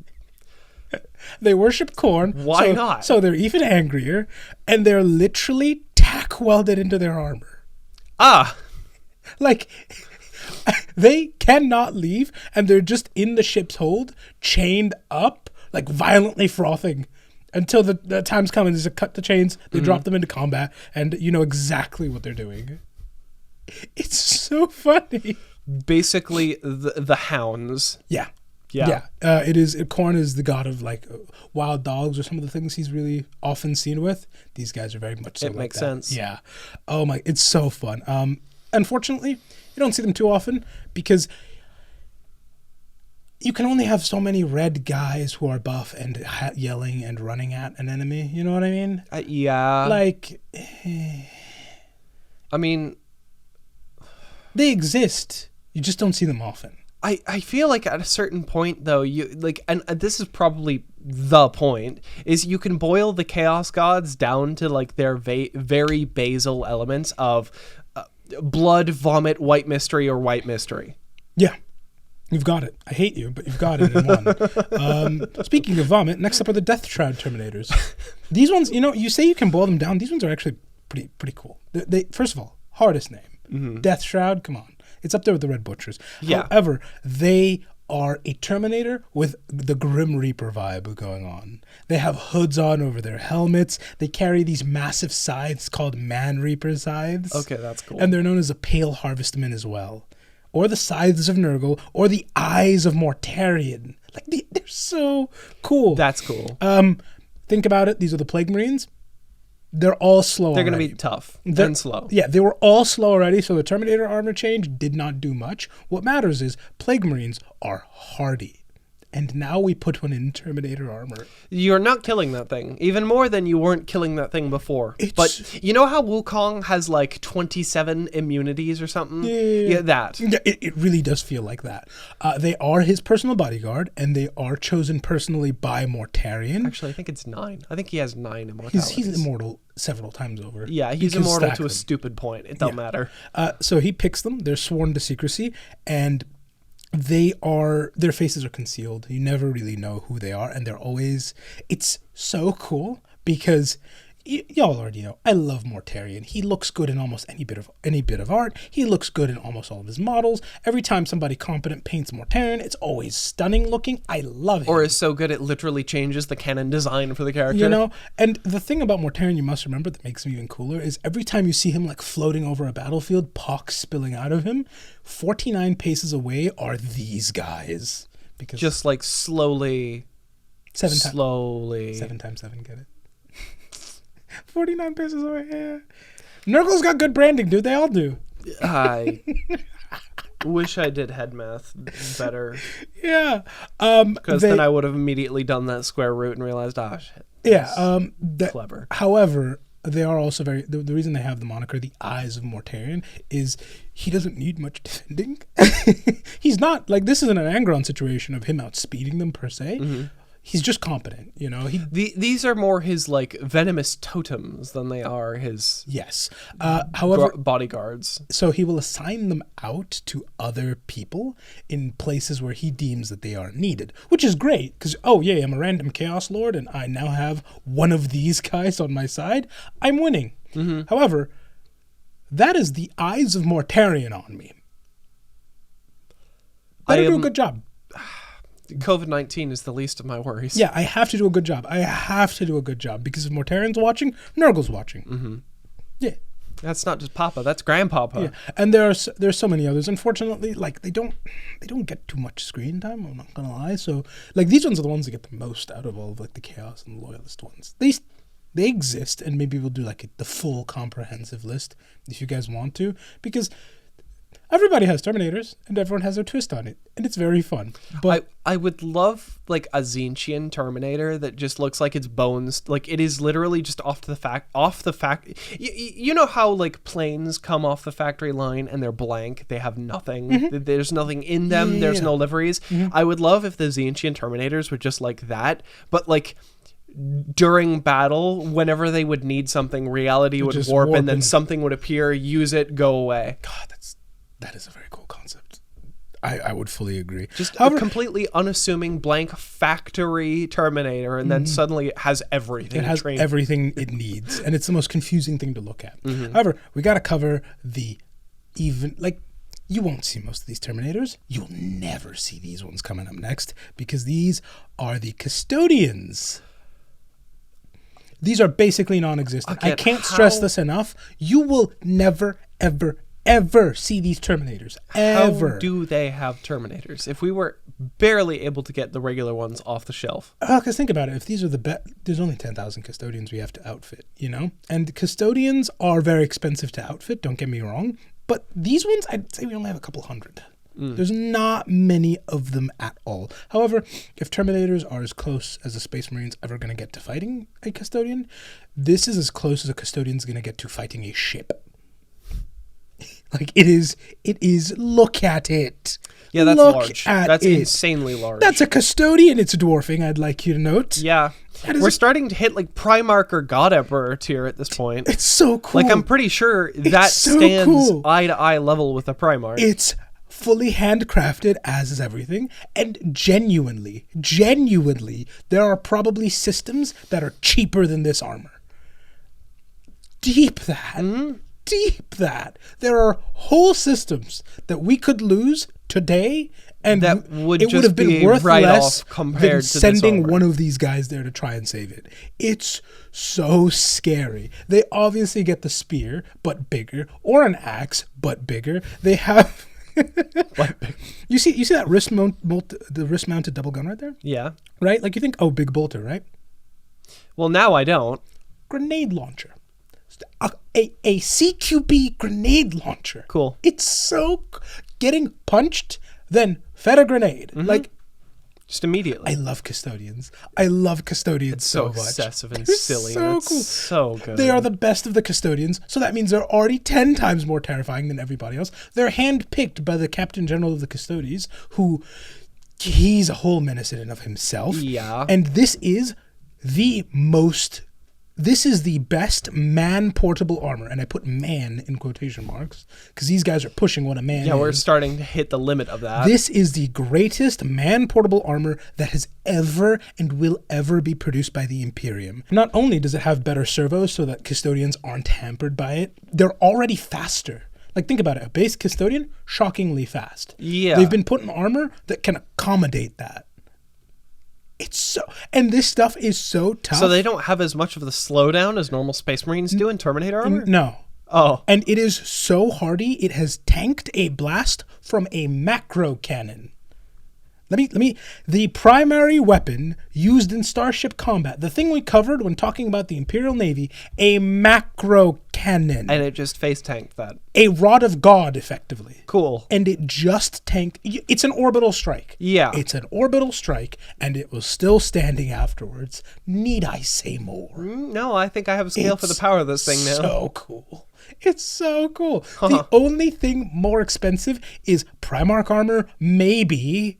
Speaker 1: they worship corn.
Speaker 2: Why not?
Speaker 1: So they're even angrier, and they're literally tack welded into their armor. Like, they cannot leave, and they're just in the ship's hold, chained up, like violently frothing. Until the time's coming, there's a cut the chains, they drop them into combat, and you know exactly what they're doing. It's so funny.
Speaker 2: Basically, the hounds.
Speaker 1: Yeah. Korn is the god of like wild dogs or some of the things he's really often seen with. These guys are very much so.
Speaker 2: It makes sense.
Speaker 1: Yeah. Oh my, it's so fun. Unfortunately, you don't see them too often because you can only have so many red guys who are buff and yelling and running at an enemy. You know what I mean?
Speaker 2: Yeah.
Speaker 1: Like,
Speaker 2: I mean,
Speaker 1: they exist. You just don't see them often.
Speaker 2: I feel like at a certain point, though, you like, and this is probably the point, is you can boil the Chaos Gods down to like their very basal elements of blood, vomit, white mystery, or white mystery.
Speaker 1: Yeah. You've got it. I hate you, but you've got it in one. Speaking of vomit, next up are the Deathshroud Terminators. These ones, you say you can boil them down. These ones are actually pretty cool. They first of all, hardest name. Mm-hmm. Deathshroud, come on. It's up there with the Red Butchers.
Speaker 2: Yeah.
Speaker 1: However, they are a Terminator with the Grim Reaper vibe going on. They have hoods on over their helmets. They carry these massive scythes called Man Reaper scythes.
Speaker 2: Okay, that's cool.
Speaker 1: And they're known as the Pale Harvestmen as well. Or the Scythes of Nurgle, or the Eyes of Mortarion. Like, they're so cool.
Speaker 2: That's cool.
Speaker 1: Think about it. These are the Plague Marines. They're all slow
Speaker 2: They're going to
Speaker 1: already.
Speaker 2: be tough and slow.
Speaker 1: Yeah, they were all slow already, so the Terminator armor change did not do much. What matters is Plague Marines are hardy. And now we put one in Terminator armor.
Speaker 2: You're not killing that thing, even more than you weren't killing that thing before. But you know how Wukong has like 27 immunities or something? Yeah, that.
Speaker 1: Yeah, it really does feel like that. They are his personal bodyguard, and they are chosen personally by Mortarion.
Speaker 2: Actually, I think it's 9. I think he has 9 immortalities.
Speaker 1: He's immortal several times over.
Speaker 2: Yeah, he's immortal to a stupid point. It don't matter.
Speaker 1: So he picks them. They're sworn to secrecy, and their faces are concealed. You never really know who they are, and they're always, it's so cool because y'all already know I love Mortarion. He looks good in almost any bit of art. He looks good in almost all of his models. Every time somebody competent paints Mortarion, it's always stunning looking. I love it.
Speaker 2: Or is so good it literally changes the canon design for the character.
Speaker 1: You know, and the thing about Mortarion you must remember that makes him even cooler is every time you see him like floating over a battlefield, pox spilling out of him, 49 paces away are these guys. Because
Speaker 2: just like slowly.
Speaker 1: 7 times 7, get it? 49 paces away, yeah. Nurgle's got good branding, dude. They all do.
Speaker 2: I wish I did head math better.
Speaker 1: Yeah.
Speaker 2: Because then I would have immediately done that square root and realized, shit.
Speaker 1: Yeah.
Speaker 2: Clever.
Speaker 1: However, they are also the reason they have the moniker, the Eyes of Mortarion, is he doesn't need much defending. He's not, like, this isn't an Angron situation of him outspeeding them per se. Mm-hmm. He's just competent, you know.
Speaker 2: These are more his like venomous totems than they are his
Speaker 1: however
Speaker 2: bodyguards.
Speaker 1: So he will assign them out to other people in places where he deems that they are needed, which is great because I'm a random Chaos Lord and I now have one of these guys on my side. I'm winning. Mm-hmm. However, that is the Eyes of Mortarion on me. Better do a good job.
Speaker 2: COVID-19 is the least of my worries.
Speaker 1: Yeah, I have to do a good job. Because if Mortarion's watching, Nurgle's watching.
Speaker 2: Mm-hmm.
Speaker 1: Yeah.
Speaker 2: That's not just Papa, that's Grandpapa.
Speaker 1: Yeah. And there's so many others. Unfortunately, like they don't get too much screen time, I'm not gonna lie. So like these ones are the ones that get the most out of all of like the Chaos and the Loyalist ones. They exist, and maybe we'll do like the full comprehensive list if you guys want to, because everybody has Terminators, and everyone has their twist on it, and it's very fun. But
Speaker 2: I would love like a Tzeentchian Terminator that just looks like its bones, like it is literally just off the fact. You know how like planes come off the factory line and they're blank, they have nothing. Mm-hmm. There's nothing in them. Yeah. There's no liveries. Mm-hmm. I would love if the Tzeentchian Terminators were just like that, but like during battle, whenever they would need something, reality would warp and then something would appear, use it, go away.
Speaker 1: God, that is a very cool concept. I would fully agree.
Speaker 2: Just a completely unassuming blank factory Terminator, and then suddenly it has everything.
Speaker 1: It has everything it needs, and it's the most confusing thing to look at. Mm-hmm. However, we got to cover you won't see most of these Terminators. You'll never see these ones coming up next, because these are the Custodians. These are basically non-existent. I can't stress this enough. You will never, ever see these Terminators. Ever.
Speaker 2: How do they have Terminators? If we were barely able to get the regular ones off the shelf.
Speaker 1: Because think about it. If these are there's only 10,000 Custodians we have to outfit, you know? And Custodians are very expensive to outfit, don't get me wrong. But these ones, I'd say we only have a couple hundred. There's not many of them at all. However, if Terminators are as close as a Space Marine's ever going to get to fighting a Custodian, this is as close as a Custodian's going to get to fighting a ship. Like, it is, look at it.
Speaker 2: Yeah, that's large. That's insanely large.
Speaker 1: That's a Custodian. It's dwarfing, I'd like you to note.
Speaker 2: Yeah. We're starting to hit like Primarch or God Emperor tier at this point.
Speaker 1: It's so cool.
Speaker 2: Like, I'm pretty sure that stands eye-to-eye level with a Primarch.
Speaker 1: It's fully handcrafted, as is everything, and genuinely, there are probably systems that are cheaper than this armor. Deep that. There are whole systems that we could lose today And
Speaker 2: that would
Speaker 1: it would
Speaker 2: just
Speaker 1: have been
Speaker 2: be
Speaker 1: worth less
Speaker 2: write-off compared
Speaker 1: than
Speaker 2: to this
Speaker 1: sending
Speaker 2: armor.
Speaker 1: one of these guys there to try and save it. It's so scary. They obviously get the spear, but bigger, or an axe, but bigger. They have... You see that the wrist mounted double gun right there?
Speaker 2: Yeah.
Speaker 1: Right? Like you think, oh, big bolter, right?
Speaker 2: Well, now I don't.
Speaker 1: Grenade launcher. A CQB grenade launcher.
Speaker 2: Cool.
Speaker 1: It's so getting punched, then fed a grenade. Like,
Speaker 2: Just immediately.
Speaker 1: I love custodians. I love custodians so much.
Speaker 2: Excessive and
Speaker 1: They're
Speaker 2: silly.
Speaker 1: So
Speaker 2: That's
Speaker 1: cool.
Speaker 2: so good.
Speaker 1: They are the best of the custodians, so that means they're already 10 times more terrifying than everybody else. They're handpicked by the Captain General of the Custodies, who he's a whole menace in and of himself.
Speaker 2: Yeah.
Speaker 1: And this is the best man-portable armor, and I put man in quotation marks, because these guys are pushing what a man is.
Speaker 2: Yeah, we're starting to hit the limit of that.
Speaker 1: This is the greatest man-portable armor that has ever and will ever be produced by the Imperium. Not only does it have better servos so that custodians aren't hampered by it, they're already faster. Like, think about it. A base custodian, shockingly fast.
Speaker 2: Yeah.
Speaker 1: They've been put in armor that can accommodate that. And this stuff is so tough.
Speaker 2: So they don't have as much of the slowdown as normal Space Marines do in Terminator Armor?
Speaker 1: No.
Speaker 2: Oh.
Speaker 1: And it is so hardy, it has tanked a blast from a macro cannon. The primary weapon used in starship combat, the thing we covered when talking about the Imperial Navy, a macro cannon.
Speaker 2: And it just face tanked that.
Speaker 1: A rod of God, effectively.
Speaker 2: Cool.
Speaker 1: And it just tanked. It's an orbital strike.
Speaker 2: Yeah.
Speaker 1: It's an orbital strike, and it was still standing afterwards. Need I say more?
Speaker 2: No, I think I have a scale for the power of this thing now.
Speaker 1: So cool. It's so cool. The only thing more expensive is Primarch armor, maybe,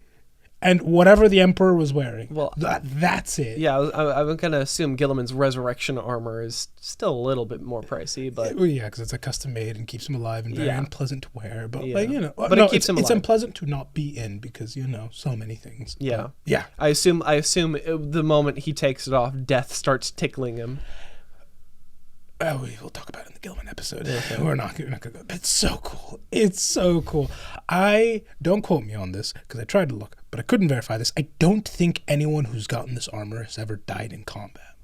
Speaker 1: and whatever the Emperor was wearing.
Speaker 2: Well,
Speaker 1: that's it.
Speaker 2: Yeah, I'm going to assume Gilliman's Resurrection Armor is still a little bit more pricey, but...
Speaker 1: Well, yeah, because it's a custom made and keeps him alive and very unpleasant to wear. But,
Speaker 2: Yeah.
Speaker 1: But
Speaker 2: it keeps him alive.
Speaker 1: It's unpleasant to not be in because, so many things.
Speaker 2: Yeah.
Speaker 1: But, yeah.
Speaker 2: I assume the moment he takes it off, death starts tickling him.
Speaker 1: We'll talk about it in the Gilman episode. Okay. We're not going to go. It's so cool. It's so cool. Don't quote me on this because I tried to look, but I couldn't verify this. I don't think anyone who's gotten this armor has ever died in combat.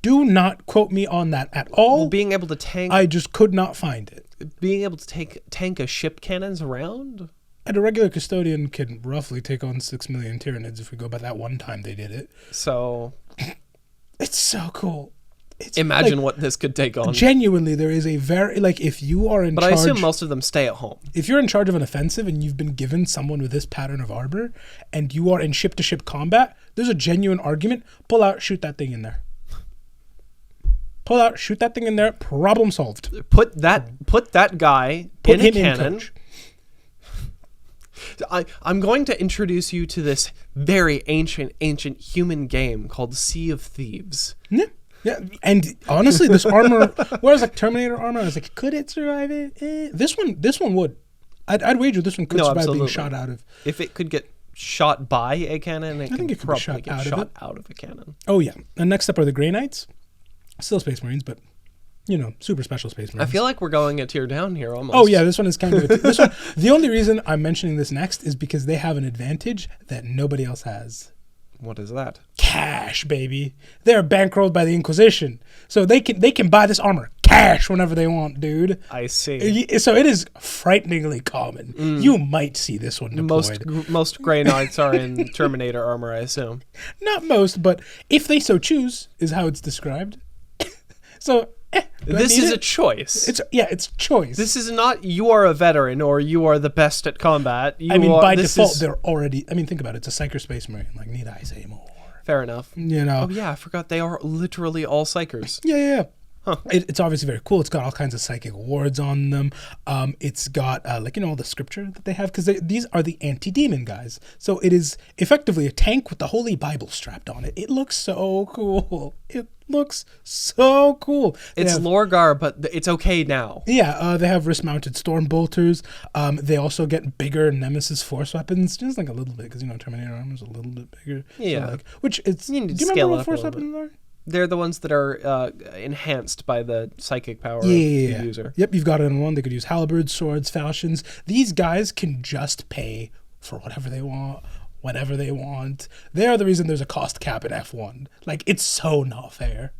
Speaker 1: Do not quote me on that at all.
Speaker 2: Well, being able to tank...
Speaker 1: I just could not find it.
Speaker 2: Being able to tank a ship cannons around?
Speaker 1: And a regular custodian can roughly take on 6 million Tyranids if we go by that one time they did it.
Speaker 2: So...
Speaker 1: It's so cool.
Speaker 2: Imagine what this could take on.
Speaker 1: Genuinely, there is a very, if you are in charge...
Speaker 2: But I assume most of them stay at home.
Speaker 1: If you're in charge of an offensive and you've been given someone with this pattern of armor and you are in ship-to-ship combat, there's a genuine argument. Pull out, shoot that thing in there. Pull out, shoot that thing in there. Problem solved.
Speaker 2: Put that guy in a cannon. I'm going to introduce you to this very ancient human game called Sea of Thieves.
Speaker 1: Yeah. Yeah, and honestly, this armor, whereas Terminator armor, I was like, could it survive it? This one would. I'd wager this one could survive being shot out of.
Speaker 2: If it could get shot by a cannon, I think it could
Speaker 1: probably
Speaker 2: get shot out of a cannon.
Speaker 1: Oh yeah, and next up are the Grey Knights, still Space Marines, but super special Space Marines.
Speaker 2: I feel like we're going a tier down here almost.
Speaker 1: Oh yeah, this one is kind of this one. The only reason I'm mentioning this next is because they have an advantage that nobody else has.
Speaker 2: What is that?
Speaker 1: Cash, baby. They're bankrolled by the Inquisition, so they can buy this armor cash whenever they want, dude.
Speaker 2: I see.
Speaker 1: So it is frighteningly common. You might see this one deployed.
Speaker 2: Most Grey Knights are in Terminator armor, I assume.
Speaker 1: Not most, but if they so choose, is how it's described. So.
Speaker 2: This is a choice.
Speaker 1: It's choice.
Speaker 2: This is not you are a veteran or you are the best at combat.
Speaker 1: By default, they're already... think about it. It's a Psyker Space Marine. Need I say more?
Speaker 2: Fair enough. Oh, yeah, I forgot they are literally all Psychers.
Speaker 1: Yeah. Huh. It's obviously very cool. It's got all kinds of psychic wards on them. It's got, all the scripture that they have, because these are the anti-demon guys. So it is effectively a tank with the Holy Bible strapped on it. It looks so cool. Looks so cool.
Speaker 2: It's Lorgar, but it's okay now.
Speaker 1: Yeah, they have wrist-mounted storm bolters. They also get bigger Nemesis force weapons, just a little bit, because Terminator armor is a little bit bigger.
Speaker 2: Yeah,
Speaker 1: do you remember what force weapons are?
Speaker 2: They're the ones that are enhanced by the psychic power of the user.
Speaker 1: Yep, you've got it in one. They could use halberds, swords, falchions. These guys can just pay for whatever they want, whenever they want. They are the reason there's a cost cap in F1. Like, it's so not fair.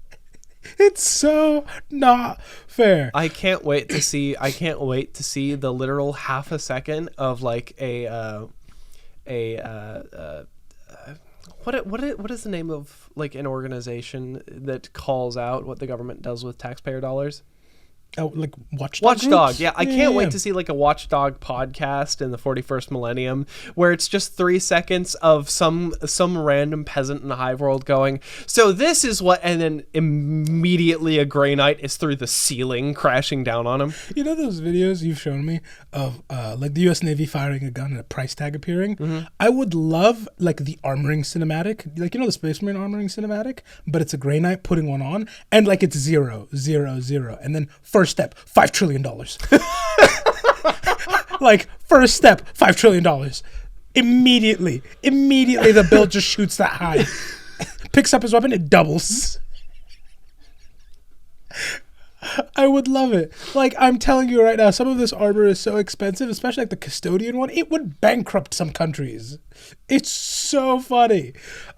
Speaker 1: It's so not fair.
Speaker 2: I can't wait to see the literal half a second of like what is the name of like an organization that calls out what the government does with taxpayer dollars?
Speaker 1: Oh, like Watchdog?
Speaker 2: Watchdog, yeah. I can't wait to see like a Watchdog podcast in the 41st millennium where it's just 3 seconds of some random peasant in the hive world going, so this is what, and then immediately a Grey Knight is through the ceiling crashing down on him.
Speaker 1: You know those videos you've shown me of like the US Navy firing a gun and a price tag appearing? Mm-hmm. I would love like the armoring cinematic, like, you know, the Space Marine armoring cinematic, but it's a Grey Knight putting one on and like it's 0, 0, 0. And then first step, $5 trillion. Like, first step, $5 trillion. Immediately, the bill just shoots that high. Picks up his weapon, it doubles. I would love it. Like, I'm telling you right now, some of this armor is so expensive, especially like the custodian one. It would bankrupt some countries. It's so funny.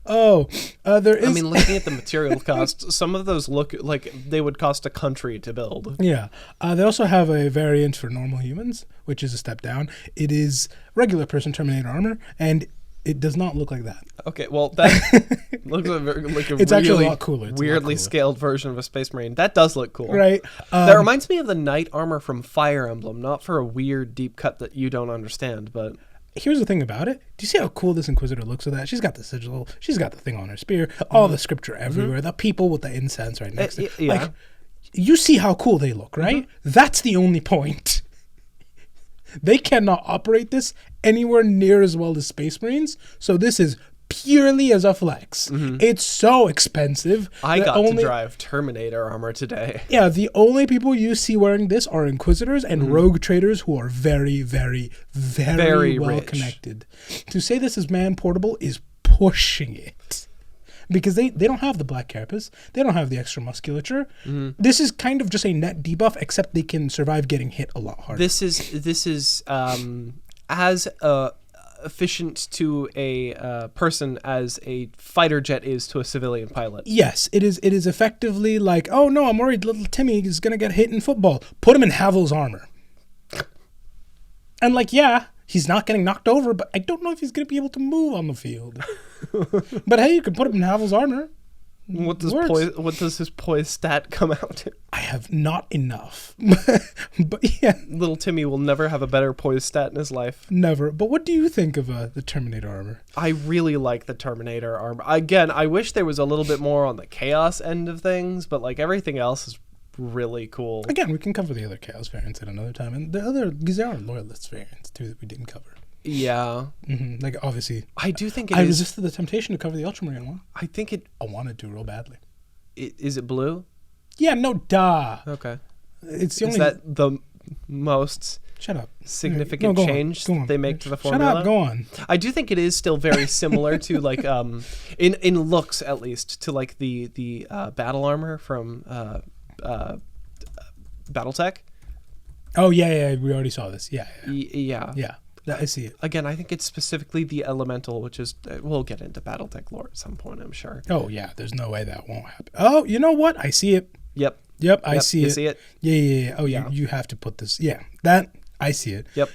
Speaker 1: There is.
Speaker 2: I mean, looking at the material costs, some of those look like they would cost a country to build.
Speaker 1: Yeah. They also have a variant for normal humans, which is a step down. It is regular person Terminator armor, and it does not look like that.
Speaker 2: Okay, well, that looks like a
Speaker 1: it's
Speaker 2: really
Speaker 1: actually a lot cooler.
Speaker 2: Weirdly scaled version of a Space Marine. That does look cool.
Speaker 1: Right.
Speaker 2: That reminds me of the knight armor from Fire Emblem, not for a weird deep cut that you don't understand, but...
Speaker 1: Here's the thing about it. Do you see how cool this Inquisitor looks with that? She's got the sigil. She's got the thing on her spear. All the scripture everywhere. The people with the incense right next to it.
Speaker 2: Yeah.
Speaker 1: Like, you see how cool they look, right? That's the only point. They cannot operate this anywhere near as well as Space Marines. So this is purely as a flex. It's so expensive.
Speaker 2: I got to drive Terminator armor today.
Speaker 1: Yeah, the only people you see wearing this are Inquisitors and rogue traders who are very, very, very well connected. To say this is man portable is pushing it. Because they don't have the black carapace. They don't have the extra musculature. This is kind of just a net debuff, except they can survive getting hit a lot harder.
Speaker 2: This is as efficient to a person as a fighter jet is to a civilian pilot.
Speaker 1: Yes, it is effectively like, oh no, I'm worried little Timmy is going to get hit in football. Put him in Havel's armor. And like, yeah, he's not getting knocked over, but I don't know if he's going to be able to move on the field. But hey, you can put him in Havel's armor.
Speaker 2: What does his poise stat come out to?
Speaker 1: I have not enough. But yeah.
Speaker 2: Little Timmy will never have a better poise stat in his life.
Speaker 1: Never. But what do you think of the Terminator armor?
Speaker 2: I really like the Terminator armor. Again, I wish there was a little bit more on the Chaos end of things, but like everything else is really cool.
Speaker 1: Again, we can cover the other Chaos variants at another time. And these are Loyalist variants too that we didn't cover.
Speaker 2: Yeah.
Speaker 1: Like, obviously.
Speaker 2: I do think
Speaker 1: I resisted the temptation to cover the Ultramarine one.
Speaker 2: I
Speaker 1: wanted to real badly.
Speaker 2: Is it blue?
Speaker 1: Yeah, no, duh.
Speaker 2: Okay.
Speaker 1: It's the
Speaker 2: Is
Speaker 1: only...
Speaker 2: that the most
Speaker 1: Shut up.
Speaker 2: significant change they make to the formula?
Speaker 1: Shut up, go on.
Speaker 2: I do think it is still very similar to, like, in looks, at least, to, like, the battle armor from Battletech.
Speaker 1: Oh, yeah, we already saw this. Yeah.
Speaker 2: Yeah.
Speaker 1: I see it.
Speaker 2: Again, I think it's specifically the elemental, which is we'll get into BattleTech lore at some point, I'm sure.
Speaker 1: Oh yeah, there's no way that won't happen. Oh, you know what? I see it.
Speaker 2: Yep,
Speaker 1: I see it.
Speaker 2: You see it?
Speaker 1: Yeah. Oh yeah, you have to put this. Yeah, that I see it.
Speaker 2: Yep.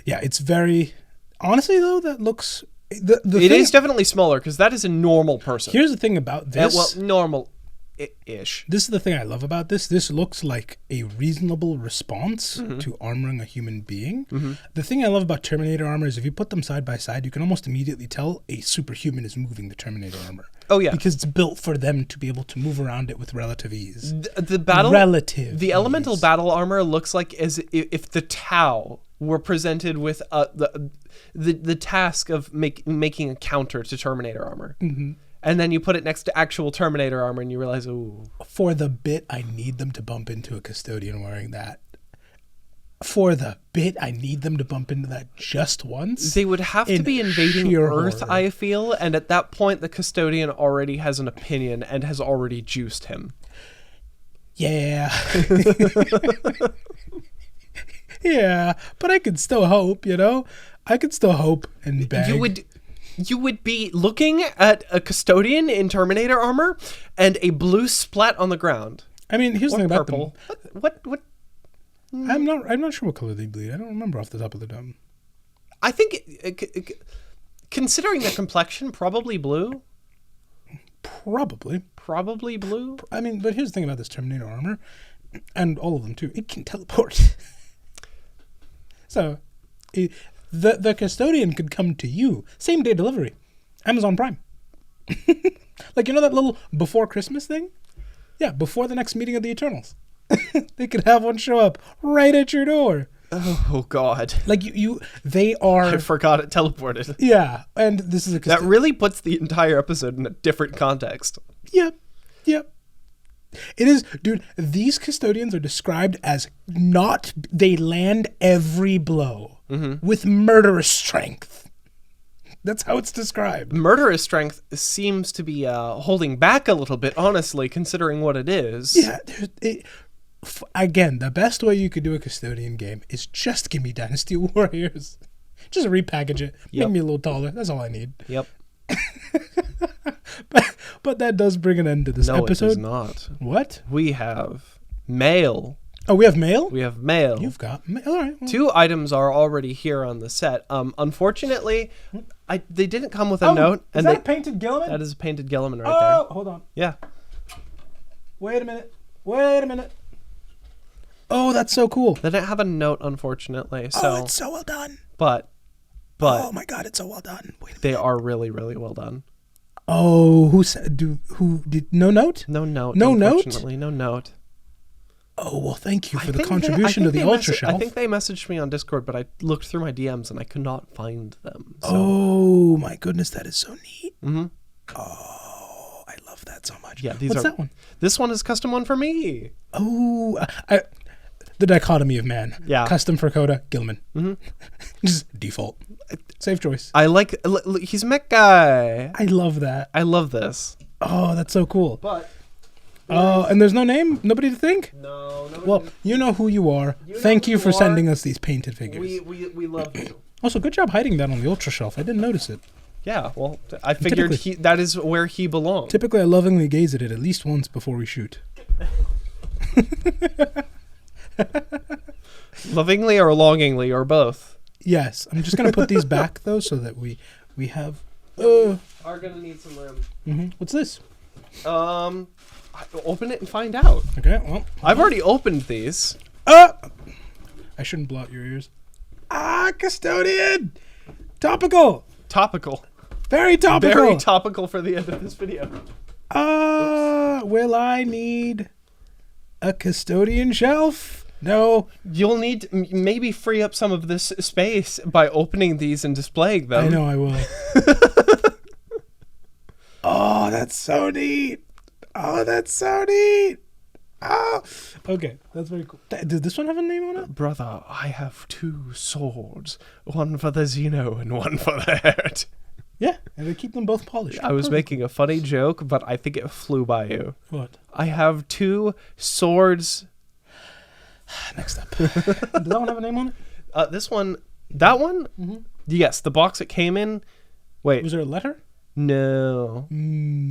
Speaker 1: Yeah, it's very. Honestly though, that looks. It
Speaker 2: is definitely smaller because that is a normal person.
Speaker 1: Here's the thing about this.
Speaker 2: Normal-ish.
Speaker 1: This is the thing I love about this. This looks like a reasonable response to armoring a human being. The thing I love about Terminator armor is if you put them side by side, you can almost immediately tell a superhuman is moving the Terminator armor.
Speaker 2: Oh yeah,
Speaker 1: because it's built for them to be able to move around it with relative ease.
Speaker 2: The elemental battle armor looks like as if the Tau were presented with the task of making a counter to Terminator armor. And then you put it next to actual Terminator armor and you realize, ooh.
Speaker 1: For the bit, I need them to bump into a custodian wearing that. For the bit, I need them to bump into that just once.
Speaker 2: They would have to be invading Earth, horror. I feel. And at that point, the custodian already has an opinion and has already juiced him.
Speaker 1: Yeah. Yeah, but I can still hope, you know? I could still hope and beg.
Speaker 2: You would be looking at a custodian in Terminator armor and a blue splat on the ground.
Speaker 1: I mean, here's the thing about them.
Speaker 2: What?
Speaker 1: I'm not sure what color they bleed. I don't remember off the top of the dome.
Speaker 2: I think, considering their complexion, probably blue. Probably blue.
Speaker 1: I mean, but here's the thing about this Terminator armor, and all of them too. It can teleport. So, the custodian could come to you same day delivery, Amazon Prime. Like, you know that little before Christmas thing? Yeah, before the next meeting of the Eternals. They could have one show up right at your door.
Speaker 2: Oh God!
Speaker 1: Like they are.
Speaker 2: I forgot it teleported.
Speaker 1: Yeah, and this is
Speaker 2: that really puts the entire episode in a different context.
Speaker 1: Yep. It is, dude. These custodians are described as they land every blow with murderous strength. That's how it's described.
Speaker 2: Murderous strength seems to be holding back a little bit, honestly, considering what it is.
Speaker 1: Yeah. Again, the best way you could do a custodian game is just give me Dynasty Warriors. Just repackage it. Make me a little taller. That's all I need.
Speaker 2: Yep.
Speaker 1: But that does bring an end to this episode.
Speaker 2: No, it does not.
Speaker 1: What?
Speaker 2: We have mail.
Speaker 1: Oh, we have mail?
Speaker 2: We have mail.
Speaker 1: You've got mail. All right. Well.
Speaker 2: 2 items are already here on the set. Unfortunately, they didn't come with a note.
Speaker 1: Is that a painted Gilliman?
Speaker 2: That is a painted Gilliman right there.
Speaker 1: Oh, hold on.
Speaker 2: Yeah.
Speaker 1: Wait a minute. Oh, that's so cool.
Speaker 2: They didn't have a note, unfortunately. So,
Speaker 1: it's so well done.
Speaker 2: But
Speaker 1: oh my God, it's so well done.
Speaker 2: They are really, really well done.
Speaker 1: Oh, who did no note?
Speaker 2: No note.
Speaker 1: No note?
Speaker 2: Unfortunately, no note.
Speaker 1: Oh, well, thank you for the contribution to the Ultra Shelf.
Speaker 2: I think they messaged me on Discord, but I looked through my DMs and I could not find them. So.
Speaker 1: Oh, my goodness, that is so neat.
Speaker 2: Mm-hmm.
Speaker 1: Oh, I love that so much.
Speaker 2: Yeah,
Speaker 1: What's that one?
Speaker 2: This one is custom one for me.
Speaker 1: Oh, the dichotomy of man.
Speaker 2: Yeah.
Speaker 1: Custom for Koda, Gilliman.
Speaker 2: Mm-hmm.
Speaker 1: Just default. Safe choice.
Speaker 2: I like, he's a mech guy.
Speaker 1: I love that.
Speaker 2: I love this.
Speaker 1: Oh, that's so cool.
Speaker 2: But.
Speaker 1: And there's no name? Nobody to think?
Speaker 2: No.
Speaker 1: Well, you know who you are. Thank you for sending us these painted figures.
Speaker 2: We love you.
Speaker 1: Also, good job hiding that on the Ultra Shelf. I didn't notice it.
Speaker 2: Yeah, well, I figured that is where he belonged.
Speaker 1: Typically, I lovingly gaze at it at least once before we shoot.
Speaker 2: Lovingly or longingly or both?
Speaker 1: Yes. I'm just going to put these back, though, so that we have...
Speaker 2: are going to need some room.
Speaker 1: Mm-hmm. What's this?
Speaker 2: Open it and find out.
Speaker 1: Okay, well...
Speaker 2: I've already opened these.
Speaker 1: I shouldn't blow out your ears. Custodian! Topical! Very topical!
Speaker 2: Very topical for the end of this video.
Speaker 1: Will I need a custodian shelf? No.
Speaker 2: You'll need maybe free up some of this space by opening these and displaying them.
Speaker 1: I know I will. Oh, that's so neat. Oh, okay, that's very cool. Does this one have a name on it?
Speaker 2: Brother, I have 2 swords. One for the Xeno and one for the Herd.
Speaker 1: Yeah, and they keep them both polished.
Speaker 2: I was making a funny joke, but I think it flew by you.
Speaker 1: What?
Speaker 2: I have 2 swords.
Speaker 1: Next up. Does that one have a name on it?
Speaker 2: That one?
Speaker 1: Mm-hmm.
Speaker 2: Yes, the box it came in. Wait.
Speaker 1: Was there a letter?
Speaker 2: No.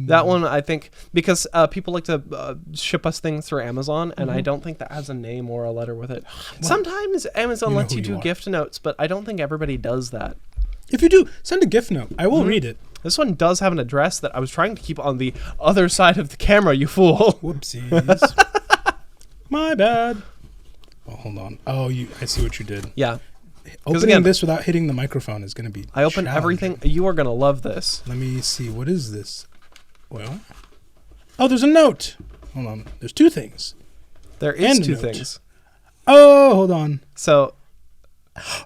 Speaker 2: That one, I think, because people like to ship us things through Amazon, and I don't think that has a name or a letter with it. Well, sometimes Amazon lets you do gift notes, but I don't think everybody does that.
Speaker 1: If you do, send a gift note. I will read it.
Speaker 2: This one does have an address that I was trying to keep on the other side of the camera, you fool.
Speaker 1: Whoopsies. My bad. Oh, hold on. Oh, I see what you did.
Speaker 2: Yeah.
Speaker 1: Opening this without hitting the microphone is going to be
Speaker 2: I opened everything. You are going to love this.
Speaker 1: Let me see. What is this? Well, oh, there's a note. Hold on. There's 2 things.
Speaker 2: There is 2 things.
Speaker 1: Oh, hold on.
Speaker 2: So.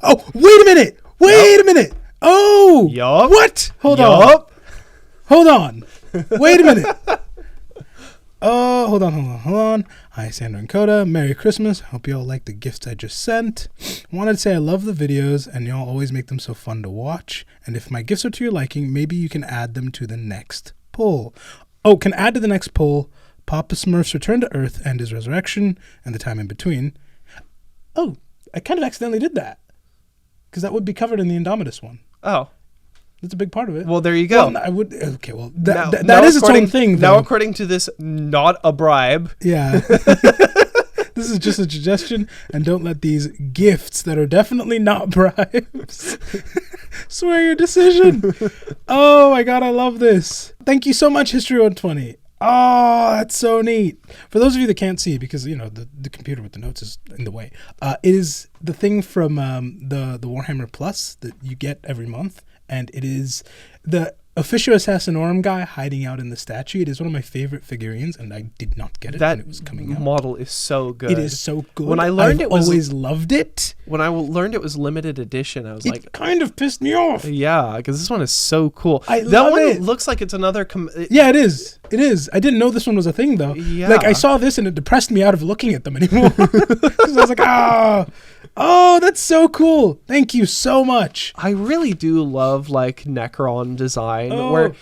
Speaker 1: Oh, wait a minute. Wait a minute. Oh.
Speaker 2: Yup.
Speaker 1: What? Hold on. Hold on. Wait a minute. Oh, hold on. Hi, Isyander and Koda. Merry Christmas. Hope you all like the gifts I just sent. Wanted to say I love the videos, and y'all always make them so fun to watch. And if my gifts are to your liking, maybe you can add them to the next poll. Oh, can add to the next poll Papa Smurf's return to Earth and his resurrection, and the time in between. Oh, I kind of accidentally did that. because that would be covered in the Indomitus one.
Speaker 2: Oh.
Speaker 1: That's a big part of it.
Speaker 2: Well, there you go.
Speaker 1: Well, I would. Okay, well, that is its own thing, though.
Speaker 2: Now, according to this, not a bribe.
Speaker 1: Yeah. This is just a suggestion, and don't let these gifts that are definitely not bribes sway your decision. Oh my god, I love this. Thank you so much, History 120. Oh, that's so neat. For those of you that can't see, because the computer with the notes is in the way, it is the thing from the Warhammer Plus that you get every month, and it is the Officio Assassinorum guy hiding out in the statue. It is one of my favorite figurines, and I did not get it when it was coming out.
Speaker 2: That model is so good.
Speaker 1: It is so good.
Speaker 2: When I learned
Speaker 1: I've always loved it.
Speaker 2: When I learned it was limited edition, I was like...
Speaker 1: It kind of pissed me off.
Speaker 2: Yeah, because this one is so cool. That
Speaker 1: love
Speaker 2: one
Speaker 1: it.
Speaker 2: looks like it's another...
Speaker 1: Yeah, it is. It is. I didn't know this one was a thing, though.
Speaker 2: Yeah.
Speaker 1: Like, I saw this, and it depressed me out of looking at them anymore. Because I was like, oh, that's so cool. Thank you so much.
Speaker 2: I really do love, like, Necron design, where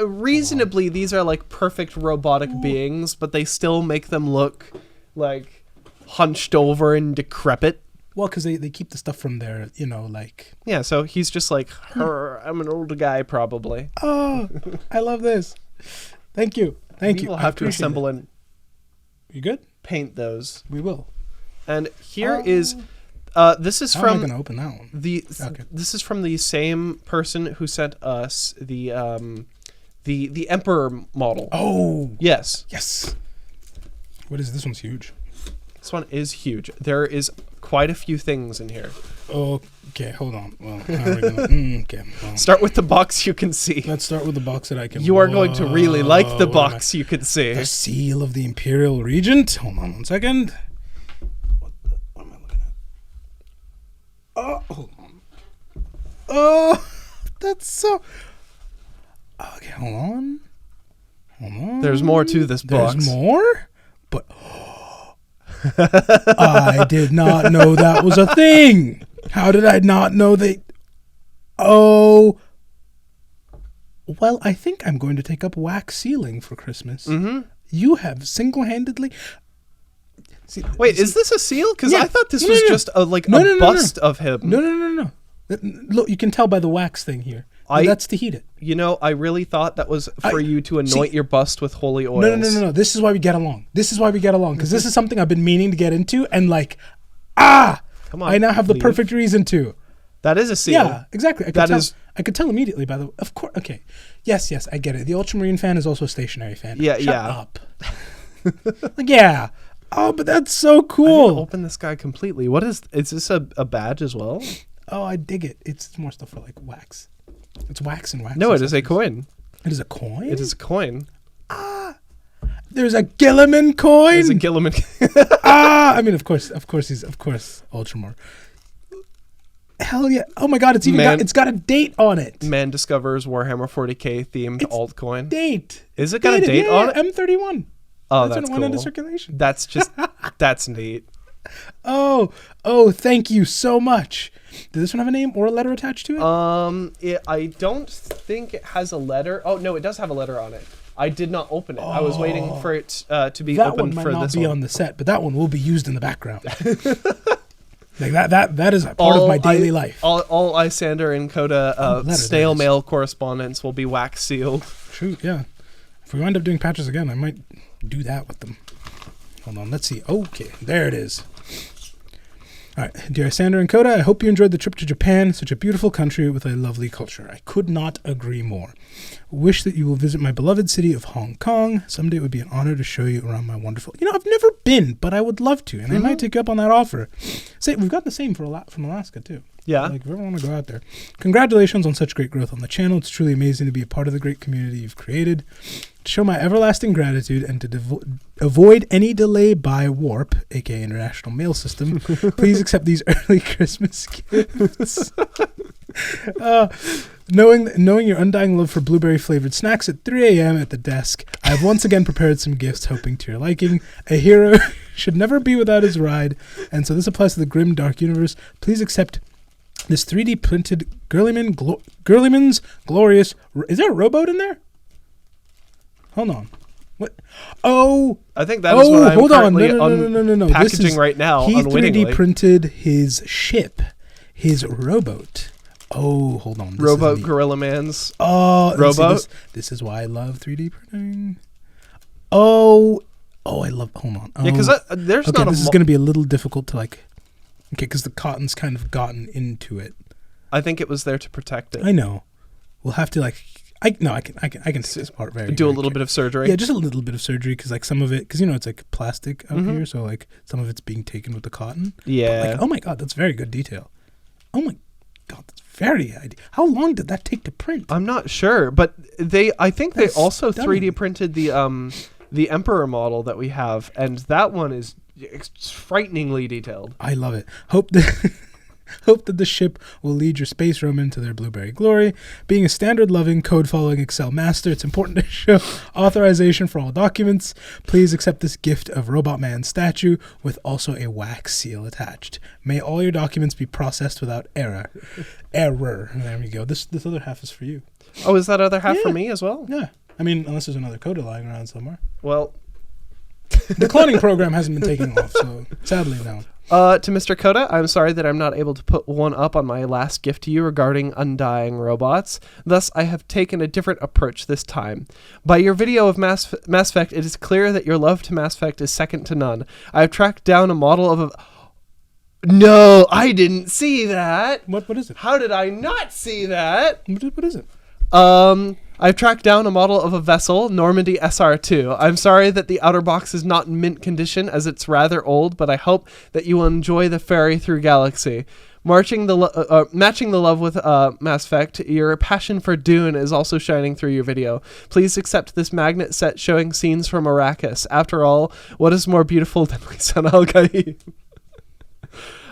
Speaker 2: reasonably these are, like, perfect robotic beings, but they still make them look, like, hunched over and decrepit.
Speaker 1: Well, because they keep the stuff from their, like...
Speaker 2: Yeah, so he's just like, I'm an older guy, probably.
Speaker 1: Oh, I love this. Thank you. Thank you.
Speaker 2: We'll have to assemble and
Speaker 1: You good?
Speaker 2: paint those.
Speaker 1: We will.
Speaker 2: And here is... this is
Speaker 1: How
Speaker 2: from...
Speaker 1: am I going to open that one?
Speaker 2: This is from the same person who sent us the Emperor model.
Speaker 1: Oh!
Speaker 2: Yes.
Speaker 1: Yes. What is this? One's huge.
Speaker 2: This one is huge. There is quite a few things in here.
Speaker 1: Okay, hold on. Well, how are we gonna, okay. Well,
Speaker 2: start with the box you can see.
Speaker 1: Let's start with the box that I can...
Speaker 2: You are going to really like the box you can see.
Speaker 1: The seal of the Imperial Regent. Hold on 1 second. What am I looking at? Oh, hold on. Oh, that's so... Okay, hold on.
Speaker 2: There's more to this box.
Speaker 1: There's more? But... I did not know that was a thing. How did I not know they... Oh. Well, I think I'm going to take up wax sealing for Christmas.
Speaker 2: Mm-hmm.
Speaker 1: You have single-handedly...
Speaker 2: Wait, is this a seal? Because I thought this was just a bust of him.
Speaker 1: No. Look, you can tell by the wax thing here. That's to heat it.
Speaker 2: I really thought that was for you to anoint your bust with holy oils.
Speaker 1: No. This is why we get along. Because this is something I've been meaning to get into, and
Speaker 2: come on,
Speaker 1: I now have the perfect reason to.
Speaker 2: That is a seal.
Speaker 1: Yeah, exactly. I could tell immediately by the... Of course. Okay. Yes, I get it. The Ultramarine fan is also a stationary fan.
Speaker 2: Yeah,
Speaker 1: Shut up. Yeah. Oh, but that's so cool.
Speaker 2: I didn't open this guy completely. What is this a badge as well?
Speaker 1: Oh, I dig it. It's more stuff for like wax. It's wax and wax.
Speaker 2: No, it is a coin.
Speaker 1: It is a coin?
Speaker 2: It is a coin.
Speaker 1: There's a Gilliman coin.
Speaker 2: There's a Gilliman.
Speaker 1: I mean, of course, Ultramar. Hell yeah! Oh my God, it's got a date on it.
Speaker 2: Man discovers Warhammer 40k themed altcoin.
Speaker 1: Date.
Speaker 2: Is it got a date on it?
Speaker 1: M31.
Speaker 2: Oh,
Speaker 1: that's
Speaker 2: when it
Speaker 1: went
Speaker 2: cool.
Speaker 1: into circulation.
Speaker 2: That's neat.
Speaker 1: Oh, thank you so much. Does this one have a name or a letter attached to it?
Speaker 2: I don't think it has a letter. Oh no, it does have a letter on it. I did not open it. I was waiting for it to be opened for this one. That one might not be
Speaker 1: on the set, but that one will be used in the background. Like that is a part of my daily life.
Speaker 2: All Isyander and Koda snail mail correspondence will be wax sealed.
Speaker 1: True, yeah. If we wind up doing patches again, I might do that with them. Hold on, let's see. Okay, there it is. All right, dear Isyander and Koda, I hope you enjoyed the trip to Japan, such a beautiful country with a lovely culture. I could not agree more. Wish that you will visit my beloved city of Hong Kong. Someday it would be an honor to show you around my wonderful... I've never been, but I would love to, and I might take you up on that offer. Say, we've got the same from Alaska, too.
Speaker 2: Yeah.
Speaker 1: Like, if you ever want to go out there. Congratulations on such great growth on the channel. It's truly amazing to be a part of the great community you've created. To show my everlasting gratitude and to avoid any delay by warp, aka International Mail System, please accept these early Christmas gifts. Knowing your undying love for blueberry-flavored snacks at 3 a.m. at the desk, I have once again prepared some gifts hoping to your liking. A hero should never be without his ride, and so this applies to the grim, dark universe. Please accept this 3D printed Girlyman's Glorious... Is there a rowboat in there? Hold on. What? Oh!
Speaker 2: I think that is what I'm currently
Speaker 1: no.
Speaker 2: packaging right now
Speaker 1: He
Speaker 2: unwittingly.
Speaker 1: 3D printed his ship. his rowboat. Oh, hold on.
Speaker 2: Rowboat Gorilla Man's
Speaker 1: rowboat. This is why I love 3D printing. Oh, I love. Hold on.
Speaker 2: Yeah, because there's
Speaker 1: okay,
Speaker 2: not.
Speaker 1: This is going to be a little difficult to like. Okay, because the cotton's kind of gotten into it.
Speaker 2: I think it was there to protect it.
Speaker 1: I know. We'll have to like. I can see this part
Speaker 2: do a little bit of surgery.
Speaker 1: Yeah, just a little bit of surgery because like some of it, because you know it's like plastic out here, so like some of it's being taken with the cotton.
Speaker 2: Yeah.
Speaker 1: But, like, oh my god, that's very good detail. Oh my god, that's very. How long did that take to print?
Speaker 2: I'm not sure, but I think
Speaker 1: That's
Speaker 2: they also
Speaker 1: stunning.
Speaker 2: 3D printed the Emperor model that we have, and that one is frighteningly detailed.
Speaker 1: I love it. Hope that the ship will lead your space roaming to their blueberry glory. Being a standard-loving, code-following Excel master, it's important to show authorization for all documents. Please accept this gift of Robot Man statue with also a wax seal attached. May all your documents be processed without error. There we go. This other half is for you.
Speaker 2: Oh, is that other half for me as well?
Speaker 1: Yeah. I mean, unless there's another Koda lying around somewhere.
Speaker 2: Well,
Speaker 1: the cloning program hasn't been taken off, so sadly no.
Speaker 2: To Mr. Koda, I'm sorry that I'm not able to put one up on my last gift to you regarding undying robots. Thus, I have taken a different approach this time. By your video of Mass Effect, it is clear that your love to Mass Effect is second to none. I have tracked down a model of a... No, I didn't see that.
Speaker 1: What is it?
Speaker 2: How did I not see that?
Speaker 1: What is it?
Speaker 2: I've tracked down a model of a vessel, Normandy SR2. I'm sorry that the outer box is not in mint condition as it's rather old, but I hope that you will enjoy the ferry through galaxy. Matching the love with Mass Effect, your passion for Dune is also shining through your video. Please accept this magnet set showing scenes from Arrakis. After all, what is more beautiful than Lisan al-Gaib?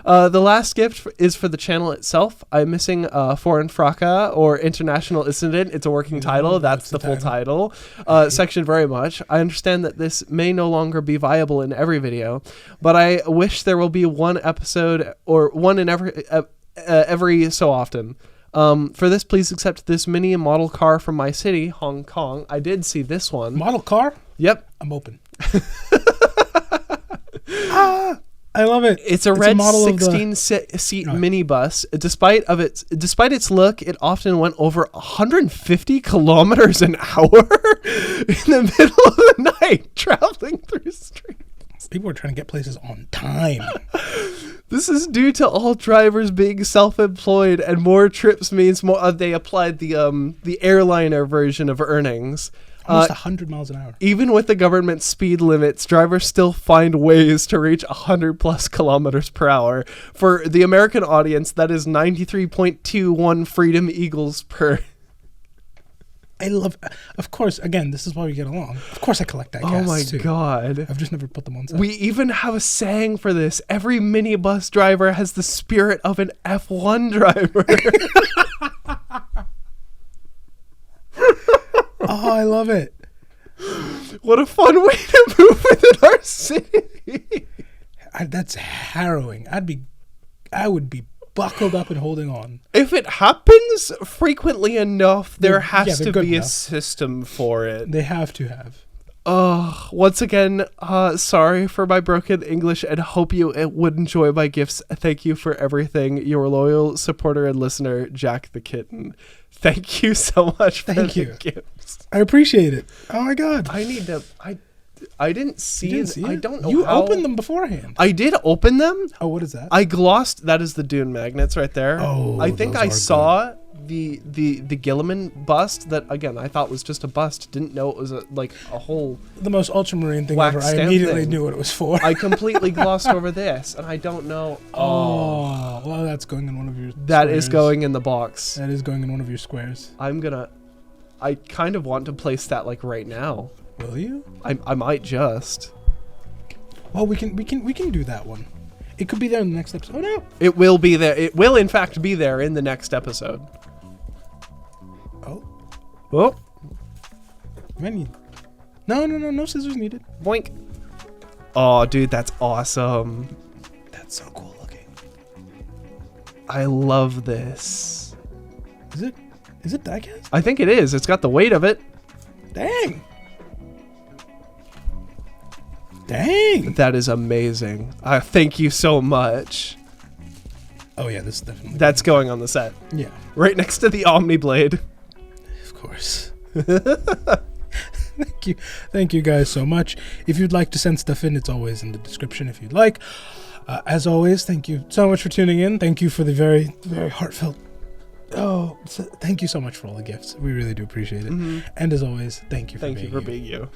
Speaker 2: The last gift is for the channel itself. I'm missing Foreign Fraka or International Incident. It's a working title. That's the full title. Section very much. I understand that this may no longer be viable in every video, but I wish there will be one episode or one in every so often. For this, please accept this mini model car from my city, Hong Kong. I did see this one.
Speaker 1: Model car?
Speaker 2: Yep.
Speaker 1: I'm open. I love it.
Speaker 2: It's a red 16-seat minibus. Despite its look, it often went over 150 kilometers an hour in the middle of the night, traveling through streets.
Speaker 1: People are trying to get places on time.
Speaker 2: This is due to all drivers being self-employed, and more trips means more. They applied the airliner version of earnings.
Speaker 1: Almost 100 miles an hour. Even
Speaker 2: with the government speed limits, drivers still find ways to reach 100 plus kilometers per hour. For the American audience, that is 93.21 Freedom Eagles per.
Speaker 1: I love, of course, again, this is why we get along. Of course I collect that gas,
Speaker 2: Oh my
Speaker 1: too.
Speaker 2: God.
Speaker 1: I've just never put them on site.
Speaker 2: We even have a saying for this. Every minibus driver has the spirit of an F1 driver.
Speaker 1: Oh, I love it.
Speaker 2: What a fun way to move within our city.
Speaker 1: That's harrowing. I would be buckled up and holding on.
Speaker 2: If it happens frequently enough, there has
Speaker 1: they're
Speaker 2: to
Speaker 1: good
Speaker 2: be
Speaker 1: enough.
Speaker 2: a system for it.
Speaker 1: They have to have.
Speaker 2: Once again, sorry for my broken English and hope you would enjoy my gifts. Thank you for everything. Your loyal supporter and listener, Jack the Kitten. Thank you so much for the gifts.
Speaker 1: I appreciate it. Oh my God.
Speaker 2: I didn't see it. I don't know
Speaker 1: You
Speaker 2: how.
Speaker 1: opened them beforehand.
Speaker 2: I did open them.
Speaker 1: Oh, what is that?
Speaker 2: I glossed. That is the Dune magnets right there.
Speaker 1: Oh,
Speaker 2: I think
Speaker 1: those
Speaker 2: I
Speaker 1: are
Speaker 2: saw the Gilliman bust that again I thought was just a bust. Didn't know it was a whole
Speaker 1: The most ultramarine thing
Speaker 2: wax
Speaker 1: ever. I
Speaker 2: stamp
Speaker 1: immediately
Speaker 2: thing.
Speaker 1: knew what it was for.
Speaker 2: I completely glossed over this, and I don't know.
Speaker 1: Oh, well, that's going in one of your
Speaker 2: That
Speaker 1: squares.
Speaker 2: is going in the box.
Speaker 1: That is going in one of your squares.
Speaker 2: I kind of want to place that like right now.
Speaker 1: Will you?
Speaker 2: I might just.
Speaker 1: Well, we can do that one. It could be there in the next episode. Oh no!
Speaker 2: It will be there. It will in fact be there in the next episode.
Speaker 1: Oh.
Speaker 2: Oh.
Speaker 1: No scissors needed.
Speaker 2: Boink. Oh, dude, that's awesome.
Speaker 1: That's so cool looking.
Speaker 2: I love this.
Speaker 1: Is it diecast?
Speaker 2: I think it is. It's got the weight of it.
Speaker 1: Dang.
Speaker 2: That is amazing. Thank you so much.
Speaker 1: Oh yeah, this is definitely.
Speaker 2: That's going on the set.
Speaker 1: Yeah,
Speaker 2: Right next to the Omni Blade.
Speaker 1: of course. Thank you guys so much. If you'd like to send stuff in, it's always in the description if you'd like. As always, thank you so much for tuning in. Thank you for the very, very heartfelt. Thank you so much for all the gifts. We really do appreciate it. And as always, thank you for being you.
Speaker 2: Thank you for being you.